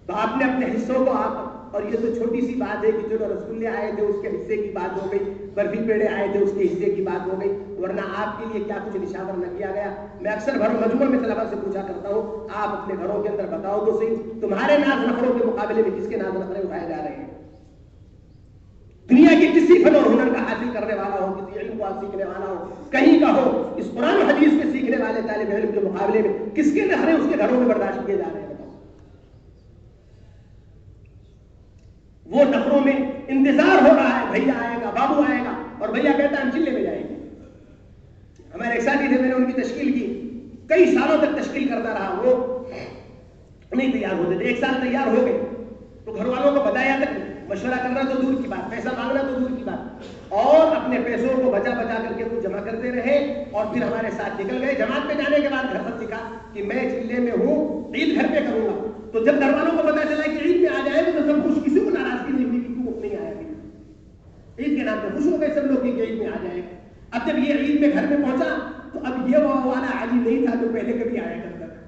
باپ نے اپنے حصوں کو آپ، اور یہ تو چھوٹی سی بات ہے کہ جو رسگلے آئے تھے اس کے حصے کی بات ہو گئی، برفی پیڑے آئے تھے اس کے حصے کی بات ہو گئی، ورنہ آپ کے لیے کیا کچھ نشاور نہ کیا گیا؟ میں اکثر گھروں مجموعے میں طلبا سے پوچھا کرتا ہوں آپ اپنے گھروں کے اندر بتاؤ تو صحیح تمہارے ناز نخروں کے مقابلے میں کس کے ناز نخرے اٹھائے جا رہے ہیں؟ دنیا کے کسی فن اور ہنر کا حاصل کرنے والا ہو، کسی علم کو سیکھنے والا ہو، کہیں کا ہو، اس قرآن و حدیث میں سیکھنے والے طالب علم کے مقابلے میں کس کے نخرے اس کے گھروں میں برداشت کیے جا رہے ہیں؟ بتاؤ۔ وہ نخروں میں انتظار ہو رہا ہے بھیا آئے گا، بابو آئے گا، اور بھیا کہتا ہے ہم چلے میں جائیں گے۔ ہمارے ایک ساتھی تھے، میں نے ان کی تشکیل کی، کئی سالوں تک تشکیل کرتا رہا، وہ نہیں تیار ہوتے تھے، 1 سال تیار ہو گئے تو گھر والوں کو بتایا تک نہیں، مشورہ کرنا تو دور کی بات، پیسہ مانگنا تو دور کی بات، اور اپنے پیسوں کو بچا کر کے کچھ جمع کرتے رہے، اور پھر ہمارے ساتھ نکل گئے۔ جماعت میں جانے کے بعد گھر پر لکھا کہ میں چلے میں ہوں، عید گھر پہ کروں گا۔ تو جب گھر والوں کو پتا چلا کہ عید میں آ جائے تو سب خوش، کسی کو ناراضگی نہیں ہوئی کہ کیوں نہیں آیا، عید کے نام پہ خوش ہو گئے سب لوگ کہ عید میں آ جائے۔ اب جب یہ عید میں گھر میں پہنچا تو اب یہ والا علی نہیں تھا جو پہلے کبھی آیا کرتا تھا،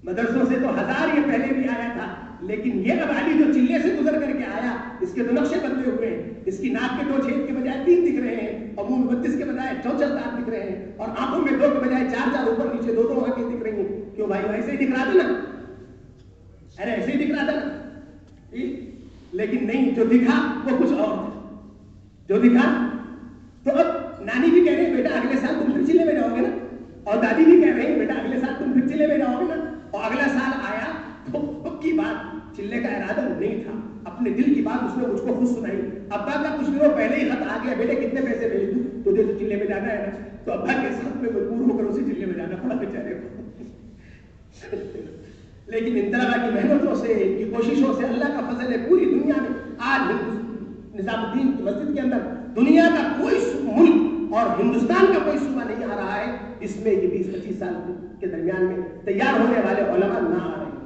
مدرسوں سے تو 1000 یہ پہلے بھی آیا تھا، لیکن یہ اب علی جو چلے سے گزر کر کے آیا، اس کے تو نقشے بدلے ہوئے ہیں، اس کی ناک کے 2 چھید کے بجائے 3 دکھ رہے ہیں، اور منہ 32 کے بجائے 64 دانت دکھ رہے ہیں، اور آنکھوں میں 2 کے بجائے 4 اوپر نیچے 2 آنکھیں دکھ رہی ہیں۔ کیوں بھائی ایسے ہی دکھ رہا تھا نا؟ ارے ایسے ہی دکھ رہا تھا نا؟ لیکن نہیں، جو دکھا وہ کچھ اور تھا، جو دکھا۔ تو اب نانی بھی کہہ رہے ہیں بیٹا اگلے سال تم پھر چلے میں جاؤ گے نا، اور دادی بھی کہہ رہے ہیں بیٹا اگلے سال تم پھر چلے میں جاؤ گے نا، اور اگلا سال آیا تو پکی بات، چلنے کا ارادہ نہیں تھا، اپنے دل کی بات اس نے مجھ کو خود سنائی۔ ابا کا کچھ دنوں پہلے ہی خط آ گیا، بیٹے کتنے پیسے بھیج دوں، تجھے تو چلے میں جانا ہے نا، تو ابا کے ساتھ میں مجبور ہو کر اسے چلے میں جانا پڑا بیچارے کو۔ لیکن ان طلبا کی محنتوں سے، ان کی کوششوں سے اللہ کا فضل ہے، پوری دنیا میں آج نظام الدین کی مسجد کے اندر دنیا کا کوئی ملک اور ہندوستان کا کوئی صوبہ نہیں آ رہا ہے جس میں یہ 20-25 سال کے درمیان میں تیار ہونے والے علماء نہ آ رہے ہیں۔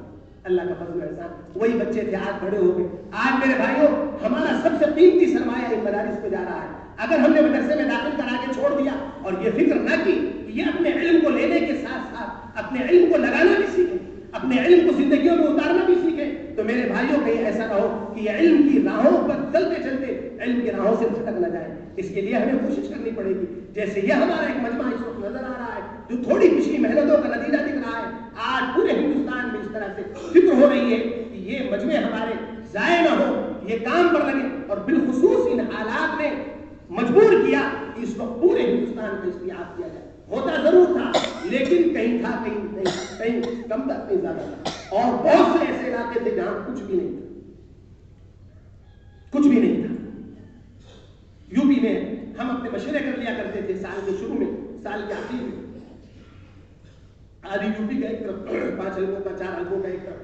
اللہ کا فضل و احسان، وہی بچے تھے آج بڑے ہو گئے۔ آج میرے بھائیوں ہمارا سب سے قیمتی سرمایہ ان مدارس پہ جا رہا ہے۔ اگر ہم نے مدرسے میں داخل کرا کے چھوڑ دیا اور یہ فکر نہ کی کہ یہ اپنے علم کو لینے کے ساتھ ساتھ اپنے علم کو لگانا بھی سیکھیں، اپنے علم کو زندگیوں میں اتارنا بھی سیکھیں، تو میرے بھائیوں کہیں ایسا نہ ہو کہ یہ علم کی راہوں پر چلتے چلتے علم کی راہوں سے بھٹک نہ جائے۔ اس کے لیے ہمیں کوشش کرنی پڑے گی۔ جیسے یہ ہمارا ایک مجمع اس وقت نظر آ رہا ہے جو تھوڑی پچھلی محنتوں کا نتیجہ دکھ رہا ہے، آج پورے ہندوستان میں اس طرح سے فکر ہو رہی ہے کہ یہ مجمع ہمارے ضائع نہ ہو، یہ کام پر لگے، اور بالخصوص ان حالات نے مجبور کیا کہ اس وقت پورے ہندوستان میں اجتہاد کیا جائے۔ ہوتا ضرور تھا لیکن کہیں تھا کہیں نہیں، کہیں کم تھا کہیں زیادہ تھا، اور بہت سے ایسے علاقے تھے جہاں کچھ بھی نہیں تھا، کچھ بھی نہیں تھا۔ یو پی میں ہم اپنے مشورے کر لیا کرتے تھے سال کے شروع میں، سال کے آخر میں، آدھی یو پی کا ایک طرف، 5 حلقوں کا 4 حلقوں کا ایک طرف،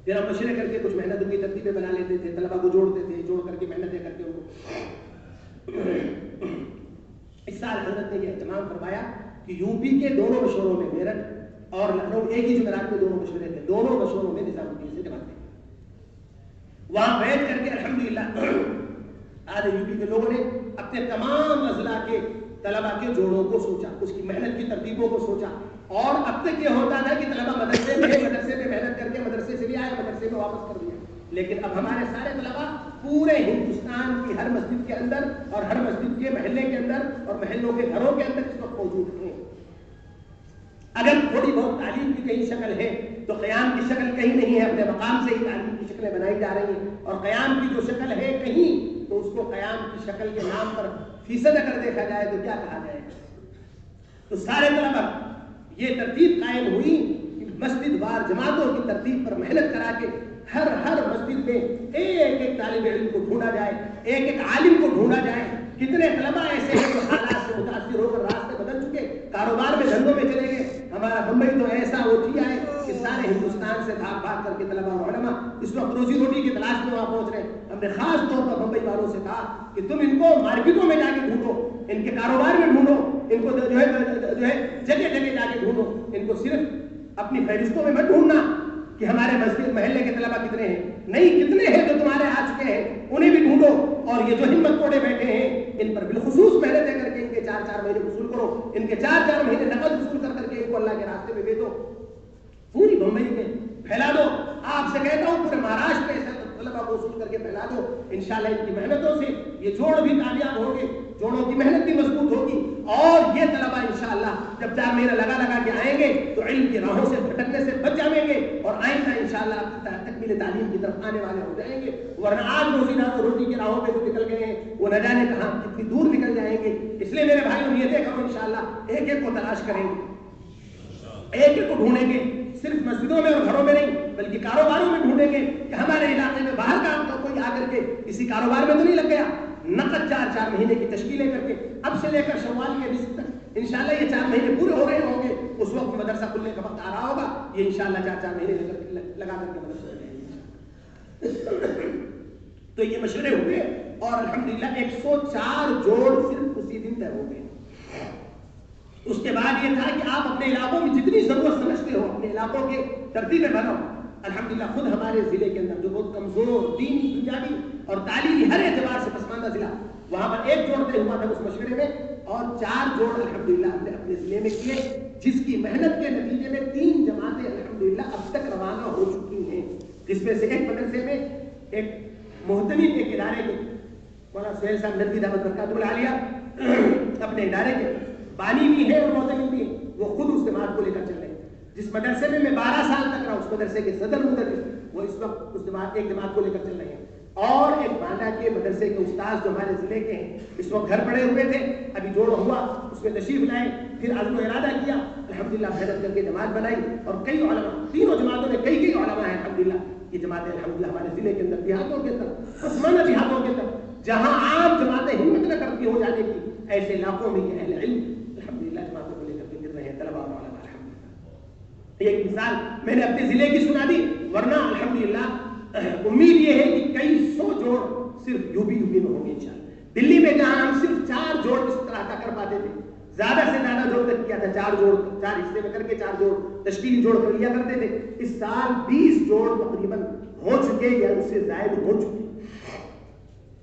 پھر ہم مشورے کر کے کچھ محنتوں کی ترتیبیں بنا لیتے تھے، طلبا کو جوڑتے تھے، جوڑ کر کے محنتیں کرتے ہوئے۔ اس سال حضرت نے یہ اہتمام فرمایا کہ یو پی کے دونوں مشوروں میں، میرٹھ اور لکھنؤ ایک ہی جمعرات میں دونوں مشورے تھے، دونوں مشوروں میں نظام الدین سے جماعت تھے، وہاں بیٹھ کر کے الحمدللہ آج یو پی کے لوگوں نے اپنے تمام اضلاع کے طلبا کے جوڑوں کو سوچا، اس کی محنت کی ترتیبوں کو سوچا، اور اب تک یہ ہوتا تھا کہ طلبا مدرسے میں محنت کر کے مدرسے سے بھی آئے، مدرسے میں واپس کر دیا، لیکن اب ہمارے سارے طلبا پورے ہندوستان کی ہر مسجد کے اندر اور ہر مسجد کے محلے کے اندر اور محلوں کے گھروں کے اندر اس وقت موجود ہیں۔ اگر تھوڑی بہت تعلیم کی کہیں شکل ہے تو قیام کی شکل کہیں نہیں ہے، اپنے مقام سے ہی تعلیم کی شکلیں بنائی جا رہی ہیں، اور قیام کی جو شکل ہے کہیں تو اس کو قیام کی شکل کے نام پر فیصد اگر دیکھا جائے تو کیا کہا جائے گا۔ تو سارے طلبا یہ ترتیب قائم ہوئی کہ مسجد وار جماعتوں کی ترتیب پر محنت کرا کے ہر مسجد میں ایک ایک طالب علم کو ڈھونڈا جائے، ایک ایک عالم کو ڈھونڈا جائے۔ کتنے طلبا ایسے ہیں جو حالات سے متاثر ہمارا بمبئی تو ایسا اوٹیا ہے کہ سارے ہندوستان سے بھاگ بھاگ کر کے طلبا اور علماء اس وقت روزی روٹی کی تلاش میں وہاں پہنچ رہے ہیں. ہم نے خاص طور پر بمبئی والوں سے کہا کہ تم ان کو مارکیٹوں میں جا کے ڈھونڈو, ان کے کاروبار میں ڈھونڈو, ان کو جو ہے جگہ جگہ جا کے ڈھونڈو. ان کو صرف اپنی فہرستوں میں مت ڈھونڈنا کہ ہمارے مسجد محلے کے طلبا کتنے ہیں, نہیں, کتنے ہیں جو تمہارے آ چکے ہیں انہیں بھی ڈھونڈو. اور یہ جو ہمت توڑے بیٹھے ہیں ان پر بالخصوص محنتیں کر کے ان کے 4-4 مہینے وصول کرو, ان کے 4-4 مہینے نقد وصول کر کر کے ان کو اللہ کے راستے میں بھیجو, پوری بمبئی میں پھیلا دو. آپ سے کہتا ہوں پورے مہاراشٹر میں طلبا کو وصول کر کے پھیلا دو. انشاءاللہ ان کی محنتوں سے یہ جوڑ بھی کامیاب ہوں گے, جوڑوں کی محنت بھی مضبوط ہوگی. اور یہ طلبا انشاءاللہ جب 4 مہینے لگا کے آئیں گے تو علم کی راہوں سے بھٹکنے سے بچ جائیں گے اور آئندہ انشاءاللہ تکمیل تعلیم کی طرف آنے والے ہو جائیں گے. ورنہ آج روزی کی راہوں پہ جو نکل گئے ہیں وہ نہ جانے کہاں کتنی دور نکل جائیں گے. اس لیے میرے بھائیوں نیتیں کرو, انشاءاللہ ایک ایک کو تلاش کریں گے, ایک ایک کو ڈھونڈیں گے, صرف مسجدوں میں اور گھروں میں نہیں بلکہ کاروباروں میں ڈھونڈیں گے کہ ہمارے علاقے میں باہر کا کوئی آ کر کے کسی کاروبار میں تو نہیں لگ گیا. نقد 4-4 مہینے کی تشکیلیں کر کے اب سے لے کر شوال کے رزق تک انشاءاللہ یہ 4 مہینے پورے ہو رہے ہوں گے. اس وقت مدرسہ کھلنے کا وقت آ رہا ہوگا, یہ انشاءاللہ 4-4 مہینے لگا کر کے مدرسہ ہو جائیں گے. تو یہ مشورے ہوئے اور الحمدللہ 104 جوڑ صرف اسی دن طے ہو گئے. اس کے بعد یہ تھا کہ آپ اپنے علاقوں میں جتنی ضرورت سمجھتے ہو اپنے علاقوں کے ترتیبیں بناؤ. الحمدللہ خود ہمارے ضلع کے اندر جو بہت کمزور دینی دنیاوی اور تعلیمی ہر اعتبار سے پسماندہ ضلع, وہاں پر 1 جوڑ طے ہوا تھا اس مشورے میں اور 4 جوڑ الحمدللہ ہم نے اپنے ضلع میں کیے, جس کی محنت کے نتیجے میں 3 جماعتیں الحمدللہ اب تک روانہ ہو چکی ہیں, جس میں سے ایک مدرسے میں ایک محتمل ایک ادارے کے مولانا سہیل صاحب ندوی دعوت برکاتہ العالیہ اپنے ادارے کے بانی بھی ہے اور محتمل بھی ہے, وہ خود اس جماعت کو لے کر چل رہے ہیں. جس مدرسے میں 12 سال تک رہا اس مدرسے کے صدر مدرس وہ اس وقت اس ایک جماعت کو لے کر چل رہے ہیں. اور ایک باندھا کے مدرسے کے استاد جو ہمارے ضلع کے ہیں اس وقت گھر پڑے ہوئے تھے, ابھی جوڑ ہوا اس میں تشریف لائے, پھر عزم و ارادہ کیا, الحمدللہ محنت کر کے جماعت بنائی. اور کئی علماء, تینوں جماعتوں میں کئی علماء ہیں الحمدللہ. یہ جماعتیں الحمدللہ ہمارے ضلع کے اندر دیہاتوں کے اندر پسماندہ دیہاتوں کے اندر جہاں عام جماعتیں ہمت نہ کرتی ہو جانے کی, ایسے علاقوں میں یہ اہل علم الحمدللہ جماعتوں کو لے کر کے گر رہے ہیں, طلبا اور علماء الحمدللہ. ایک مثال میں نے اپنے ضلع کی سنا دی, ورنہ الحمدللہ امید یہ ہے کہ کئی 100 جوڑ صرف یو پی میں ہوں گے انشاءاللہ. دلی میں جہاں ہم صرف 4 جوڑ اس طرح کا کر پاتے تھے, زیادہ سے زیادہ جوڑ تک کیا تھا, 4 جوڑ 4 حصے میں کر کے 4 جوڑ تشکیل جوڑ کر لیا کرتے تھے. اس سال 20 جوڑ تقریباً ہو چکے یا اس سے زائد ہو چکے.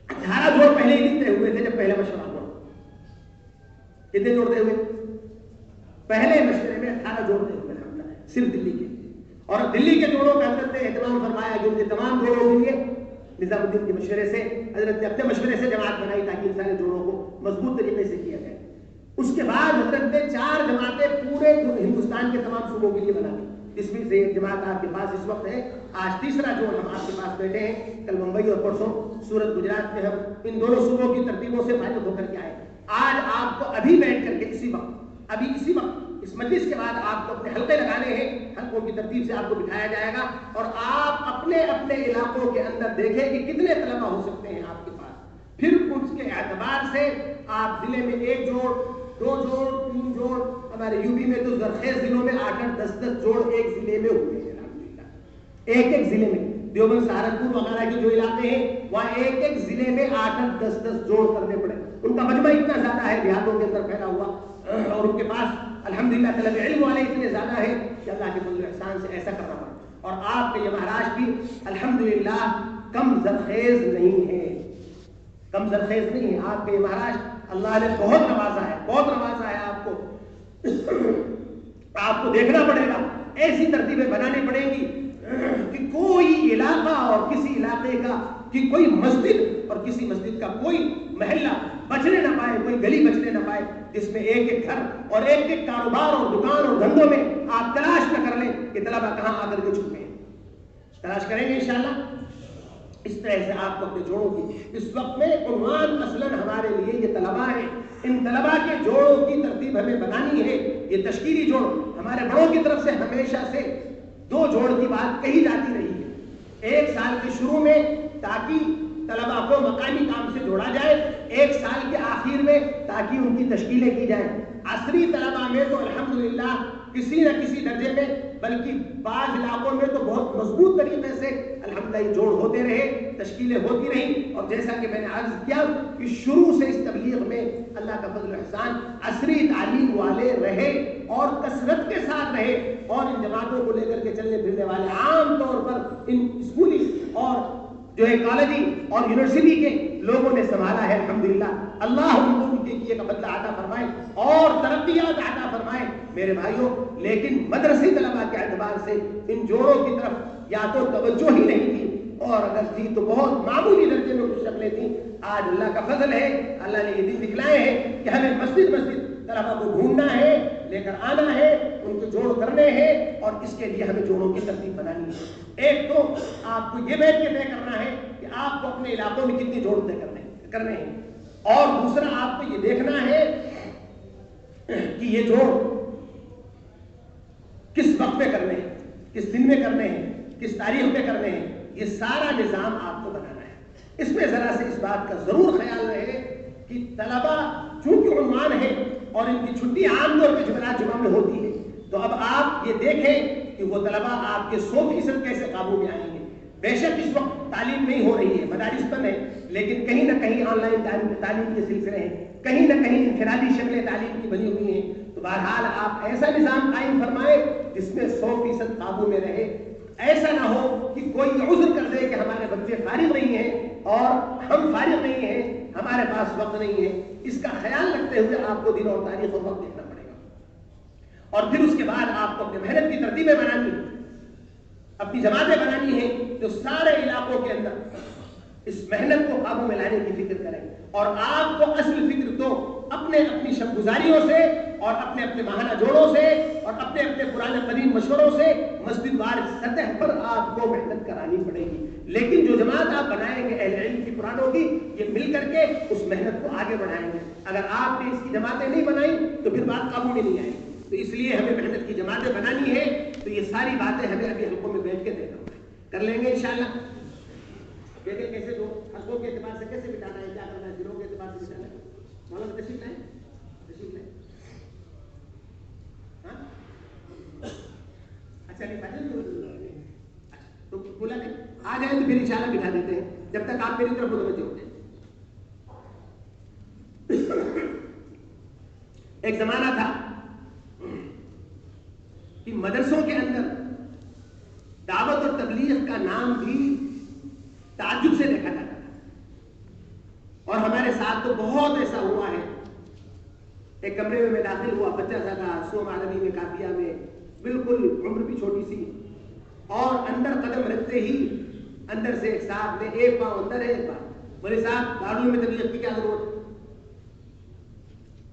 18 جوڑ پہلے ہی دن طے ہوئے تھے جب پہلا مشورہ ہوا. کتنے جوڑ طے ہوئے پہلے مشورے میں؟ 18 جوڑ طے ہوئے الحمدللہ صرف دلی کے. اور دلی کے جوڑوں کا حضرت نے اہتمام فرمایا کہ ان کے تمام جوڑوں کے لیے نظام الدین کے مشورے سے حضرت نے اپنے مشورے سے جماعت بنائی تاکہ ان سارے جوڑوں کو مضبوط طریقے سے کیا جائے. اس کے بعد حضرت نے 4 جماعتیں پورے ہندوستان کے تمام صوبوں کے لیے بنا دی, جس میں سے ایک جماعت آپ کے پاس اس وقت ہے. آج تیسرا جوڑ ہم آپ کے پاس بیٹھے ہیں, کل ممبئی اور پرسوں سورت گجرات میں ہم ان دونوں صوبوں کی ترتیبوں سے فائدہ ہو کر کے آئے. آج آپ کو ابھی بیٹھ کر کے اسی وقت اس مجلس کے بعد آپ کو اپنے حلقے لگانے ہیں, حلقوں کی ترتیب سے آپ کو بٹھایا جائے گا اور آپ اپنے علاقوں کے اندر دیکھیں کہ کتنے طلبا ہو سکتے ہیں آپ کے پاس. پھر اس کے اعتبار سے آپ ضلع میں 1 جوڑ 2 جوڑ 3 جوڑ, ہمارے یو پی میں تو زرخیز ضلعوں میں 8-8 10-10 جوڑ ایک ضلع میں ہوئے ہیں الحمدللہ. ایک ضلع میں دیوبند سہارنپور وغیرہ کے جو علاقے ہیں وہاں ایک ضلع میں 8-8 10-10 جوڑ کرنے پڑے. ان کا مجمع اتنا زیادہ ہے دیہاتوں کے اندر پھیلا ہوا, اور ان کے پاس الحمدللہ طلب علم والے اتنے زیادہ ہیں کہ اللہ کے فضل و احسان سے ایسا کرنا پڑا. اور آپ کے یہ مہاراشٹر بھی الحمدللہ کم زرخیز نہیں ہے, آپ کے یہ مہاراشٹر اللہ نے بہت نوازا ہے آپ کو. آپ کو دیکھنا پڑے گا, ایسی ترتیبیں بنانی پڑیں گی کہ کوئی علاقہ اور کسی علاقے کا کہ کوئی مسجد اور کسی مسجد کا کوئی محلہ بچنے نہ پائے, کوئی گلی بچنے نہ پائے جس میں ایک گھر اور ایک کاروبار اور دکان اور دھندوں میں آپ تلاش نہ کر لیں کہ طلبا کہاں آ کر کے چھپے ہیں. تلاش کریں گے انشاءاللہ. اس طرح سے آپ کو اپنے جوڑوں کی اس وقت میں عنوان اصلاً ہمارے لیے یہ طلبا ہیں. ان طلبا کے جوڑوں کی ترتیب ہمیں بنانی ہے. یہ تشکیلی جوڑ ہمارے بڑوں کی طرف سے ہمیشہ سے 2 جوڑ کی بات کہی جاتی رہی ہے. 1 سال کے شروع میں تاکہ طلبا کو مقامی کام سے جوڑا جائے, 1 سال کے آخر میں تاکہ ان کی تشکیلیں کی جائیں. عصری طلبا میں تو الحمدللہ کسی نہ کسی درجے میں، بلکہ بعض علاقوں میں تو بہت مضبوط طریقے سے الحمدللہ یہ جوڑ ہوتے رہے، تشکیلیں ہوتی رہیں، اور جیسا کہ میں نے عرض کیا کہ شروع سے اس تبلیغ میں اللہ کا فضل و احسان عصری تعلیم والے رہے اور کثرت کے ساتھ رہے، اور ان جماعتوں کو لے کر کے چلنے پھرنے والے عام طور پر ان اسکولی اور جو ہے کالجی اور یونیورسٹی کے لوگوں نے سنبھالا ہے الحمدللہ۔ اللہ ان کو بھی کیے کا بدلہ عطا فرمائے اور ترقیات عطا فرمائے میرے بھائیوں۔ لیکن مدرسی طلباء کے اعتبار سے ان جوڑوں کی طرف یا تو توجہ ہی نہیں تھی، اور اگر تھی تو بہت معمولی درجے میں کچھ شکلیں تھیں۔ آج اللہ کا فضل ہے، اللہ نے یہ دن دکھلائے ہیں کہ ہمیں مسجد طلباء کو ڈھونڈنا ہے، لے کر آنا ہے، ان کو جوڑ کرنے ہیں، اور اس کے لیے ہمیں جوڑوں کی ترتیب بنانی ہے۔ ایک تو آپ کو یہ بیٹھ کے طے کرنا ہے کہ آپ کو اپنے علاقوں میں کتنے جوڑ طے کرنے ہیں، اور دوسرا آپ کو یہ دیکھنا ہے کہ یہ جوڑ کس وقت میں کرنے ہیں، کس دن میں کرنے ہیں، کس تاریخ میں کرنے ہیں، یہ سارا نظام آپ کو بنانا ہے۔ اس میں ذرا سے اس بات کا ضرور خیال رہے کہ طلباء چونکہ عنوان ہے اور ان کی چھٹی عام طور پہ جمعرات جمعہ میں ہوتی ہے، تو اب آپ یہ دیکھیں کہ وہ طلباء آپ کے 100% کیسے قابو میں آئیں گے۔ بے شک اس وقت تعلیم نہیں ہو رہی ہے، مدارس بند ہے، لیکن کہیں نہ کہیں آن لائن تعلیم کے سلسلے ہیں، کہیں نہ کہیں انفرادی شکلیں تعلیم کی بنی ہوئی ہیں۔ تو بہرحال آپ ایسا نظام قائم فرمائے جس میں 100% قابو میں رہے۔ ایسا نہ ہو کہ کوئی عذر کر دے کہ ہمارے بچے فارغ نہیں ہیں اور ہم فارغ نہیں ہیں، ہمارے پاس وقت نہیں ہے۔ اس کا خیال رکھتے ہوئے آپ کو دن اور تاریخ اور وقت دیکھنا پڑے گا، اور پھر اس کے بعد آپ کو اپنے محنت کی ترتیبیں بنانی ہیں، اپنی جماعتیں بنانی ہیں جو سارے علاقوں کے اندر اس محنت کو قابو میں لانے کی فکر کریں۔ اور آپ کو اصل فکر تو اپنے اپنی شب گزاریوں سے اور اپنے اپنے ماہانہ جوڑوں سے اور اپنے اپنے پرانے قدیم مشوروں سے مسجد وار سطح پر آپ کو محنت کرانی پڑے گی۔ لیکن جو جماعت آپ بنائیں گے اہل علم کی پرانوں کی، یہ مل کر کے اس محنت کو آگے بڑھائیں گے۔ اگر آپ نے اس کی جماعتیں نہیں بنائیں تو پھر بات قابو میں نہیں آئے گی۔ تو اس لیے ہمیں محنت کی جماعتیں بنانی ہے۔ تو یہ ساری باتیں ہمیں ابھی حلقوں میں بیٹھ کے طے کر لیں گے انشاءاللہ۔ دیکھیں کیسے دو حلقوں کے اعتبار سے کیسے بٹانا ہے، کیا کرنا ہے، گروہ کے اعتبار سے بٹانا ہے۔ مولانا تشریف لائیں، تشریف لائیں۔ اچھا نہیں فائدہ تو بولا نہیں آ جائیں تو پھر انشاءاللہ بٹھا دیتے ہیں، جب تک آپ میری طرف متوجہ ہوتے ہیں۔ ایک زمانہ تھا کہ مدرسوں کے اندر دعوت اور تبلیغ کا نام بھی تعجب سے دیکھا جاتا تھا، اور ہمارے ساتھ تو بہت ایسا ہوا ہے۔ ایک کمرے میں داخل ہوا، بچہ سا تھا، سوم عالمی میں کافیہ میں، بالکل عمر بھی چھوٹی سی، اور اندر قدم رکھتے ہی اندر سے ایک صاحب نے ایک پاؤں اندر ہے ایک پاؤں، بولے صاحب دارالعلوم میں تبلیغ کی کیا ضرورت ہے؟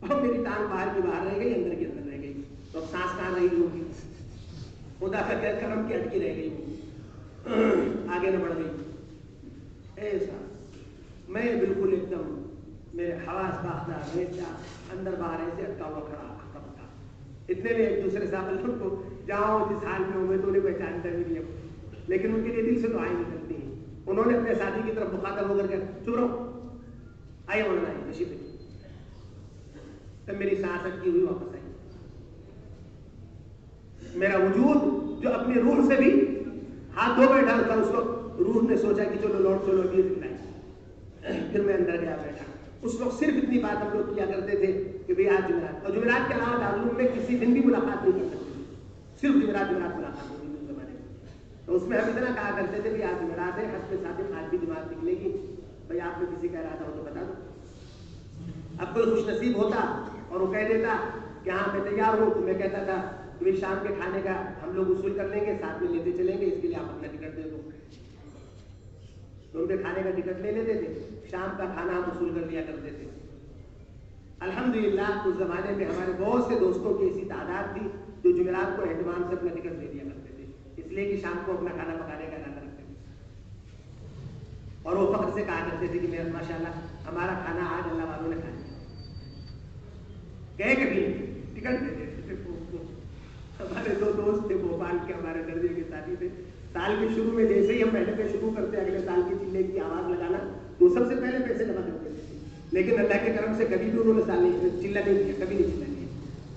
اور میری ٹانگ باہر کی باہر رہ گئی، اندر کی اندر رہ گئی، تو اب سانس کہاں رہی ہوگی، خدا کا کرم کی اٹکی رہ گئی ہوگی، آگے نہ بڑھ گئی۔ ایسا میں بالکل ایک دم میرے حواس باختہ ہمیشہ اندر باہر ایسے اٹکا ہوا کھڑا تھا۔ اتنے میں ایک دوسرے صاحب کو جاؤ جس حال میں ہوں میں تو انہیں پہچانتا بھی نہیں ہوں، لیکن ان کے لیے دل سے تو آئی نکلتی ہیں۔ انہوں نے اپنے ساتھی کی طرف مخاطب ہو کر کے چپ رہو، آئیے مولانا آئیے تشریف لائیے۔ تب میری سانس اٹکی ہوئی واپس آئی، میرا وجود جو اپنی روح سے بھی ہاتھ دھو بیٹھا تھا، اس وقت روح نے سوچا کہ چلو لوٹ چلو یہ دکھلائیں۔ پھر میں اندر گیا بیٹھا۔ اس وقت صرف اتنی بات ہم لوگ کیا کرتے تھے کہ بھئی آج جمعرات، اور جمعرات کے علاوہ دارالعلوم میں کسی دن بھی ملاقات نہیں کر سکتے، صرف جمعرات ملاقات ہوتی تھی اس زمانے میں۔ تو اس میں ہم اتنا کہا کرتے تھے کہ آج جمعرات ہے، حسب صادق آج بھی جماعت نکلے گی، بھئی آپ میں کسی کا ارادہ ہو تو بتا دو۔ اب کوئی خوش نصیب ہوتا اور وہ کہہ دیتا کہ ہاں میں تیار ہوں، تو میں کہتا تھا کہ شام کے کھانے کا ہم لوگ وصول کر لیں گے، ساتھ میں لیتے چلیں گے، اس کے لیے آپ اپنا ٹکٹ دے دو۔ تو ان کے کھانے کا ٹکٹ لے لیتے تھے، شام کا کھانا ہم وصول کر لیا کرتے تھے۔ الحمدللہ اس زمانے میں ہمارے بہت سے دوستوں کی ایسی تعداد تھی جو جمعرات کو اہتمام سے اپنا ٹکٹ دے دیا کرتے تھے، اس لیے کہ شام کو اپنا کھانا پکانے کا ارادہ رکھتے تھے، اور وہ فخر سے کہا کرتے تھے کہ میرا ماشاءاللہ ہمارا کھانا آج اللہ والوں نے کھا لیا، کہے کبھی ٹکٹ دے دیتے تھے۔ ہمارے دو دوست تھے بھوپال کے، ہمارے درجے کے ساتھی تھے، سال کے شروع میں جیسے ہی ہم پہلے پہ شروع کرتے اگلے سال کی چلے کی آواز لگانا تو سب سے پہلے پیسے جمع کرتے تھے، لیکن اللہ کے کرم سے کبھی بھی انہوں نے چلہ نہیں دیا، کبھی نہیں چلہ دیا،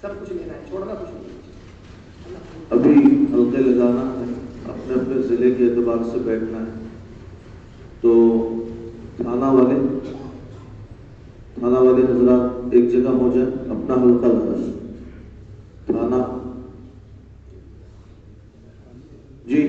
سب کچھ لینا ہے، چھوڑنا کچھ نہیں۔ ابھی حلقے لگانا ہے، اپنے اپنے ضلع کے اعتبار سے بیٹھنا ہے، تو تھانہ والے حضرات ایک جگہ ہو جائیں، اپنا حلقہ لگائیں۔ تھانہ جی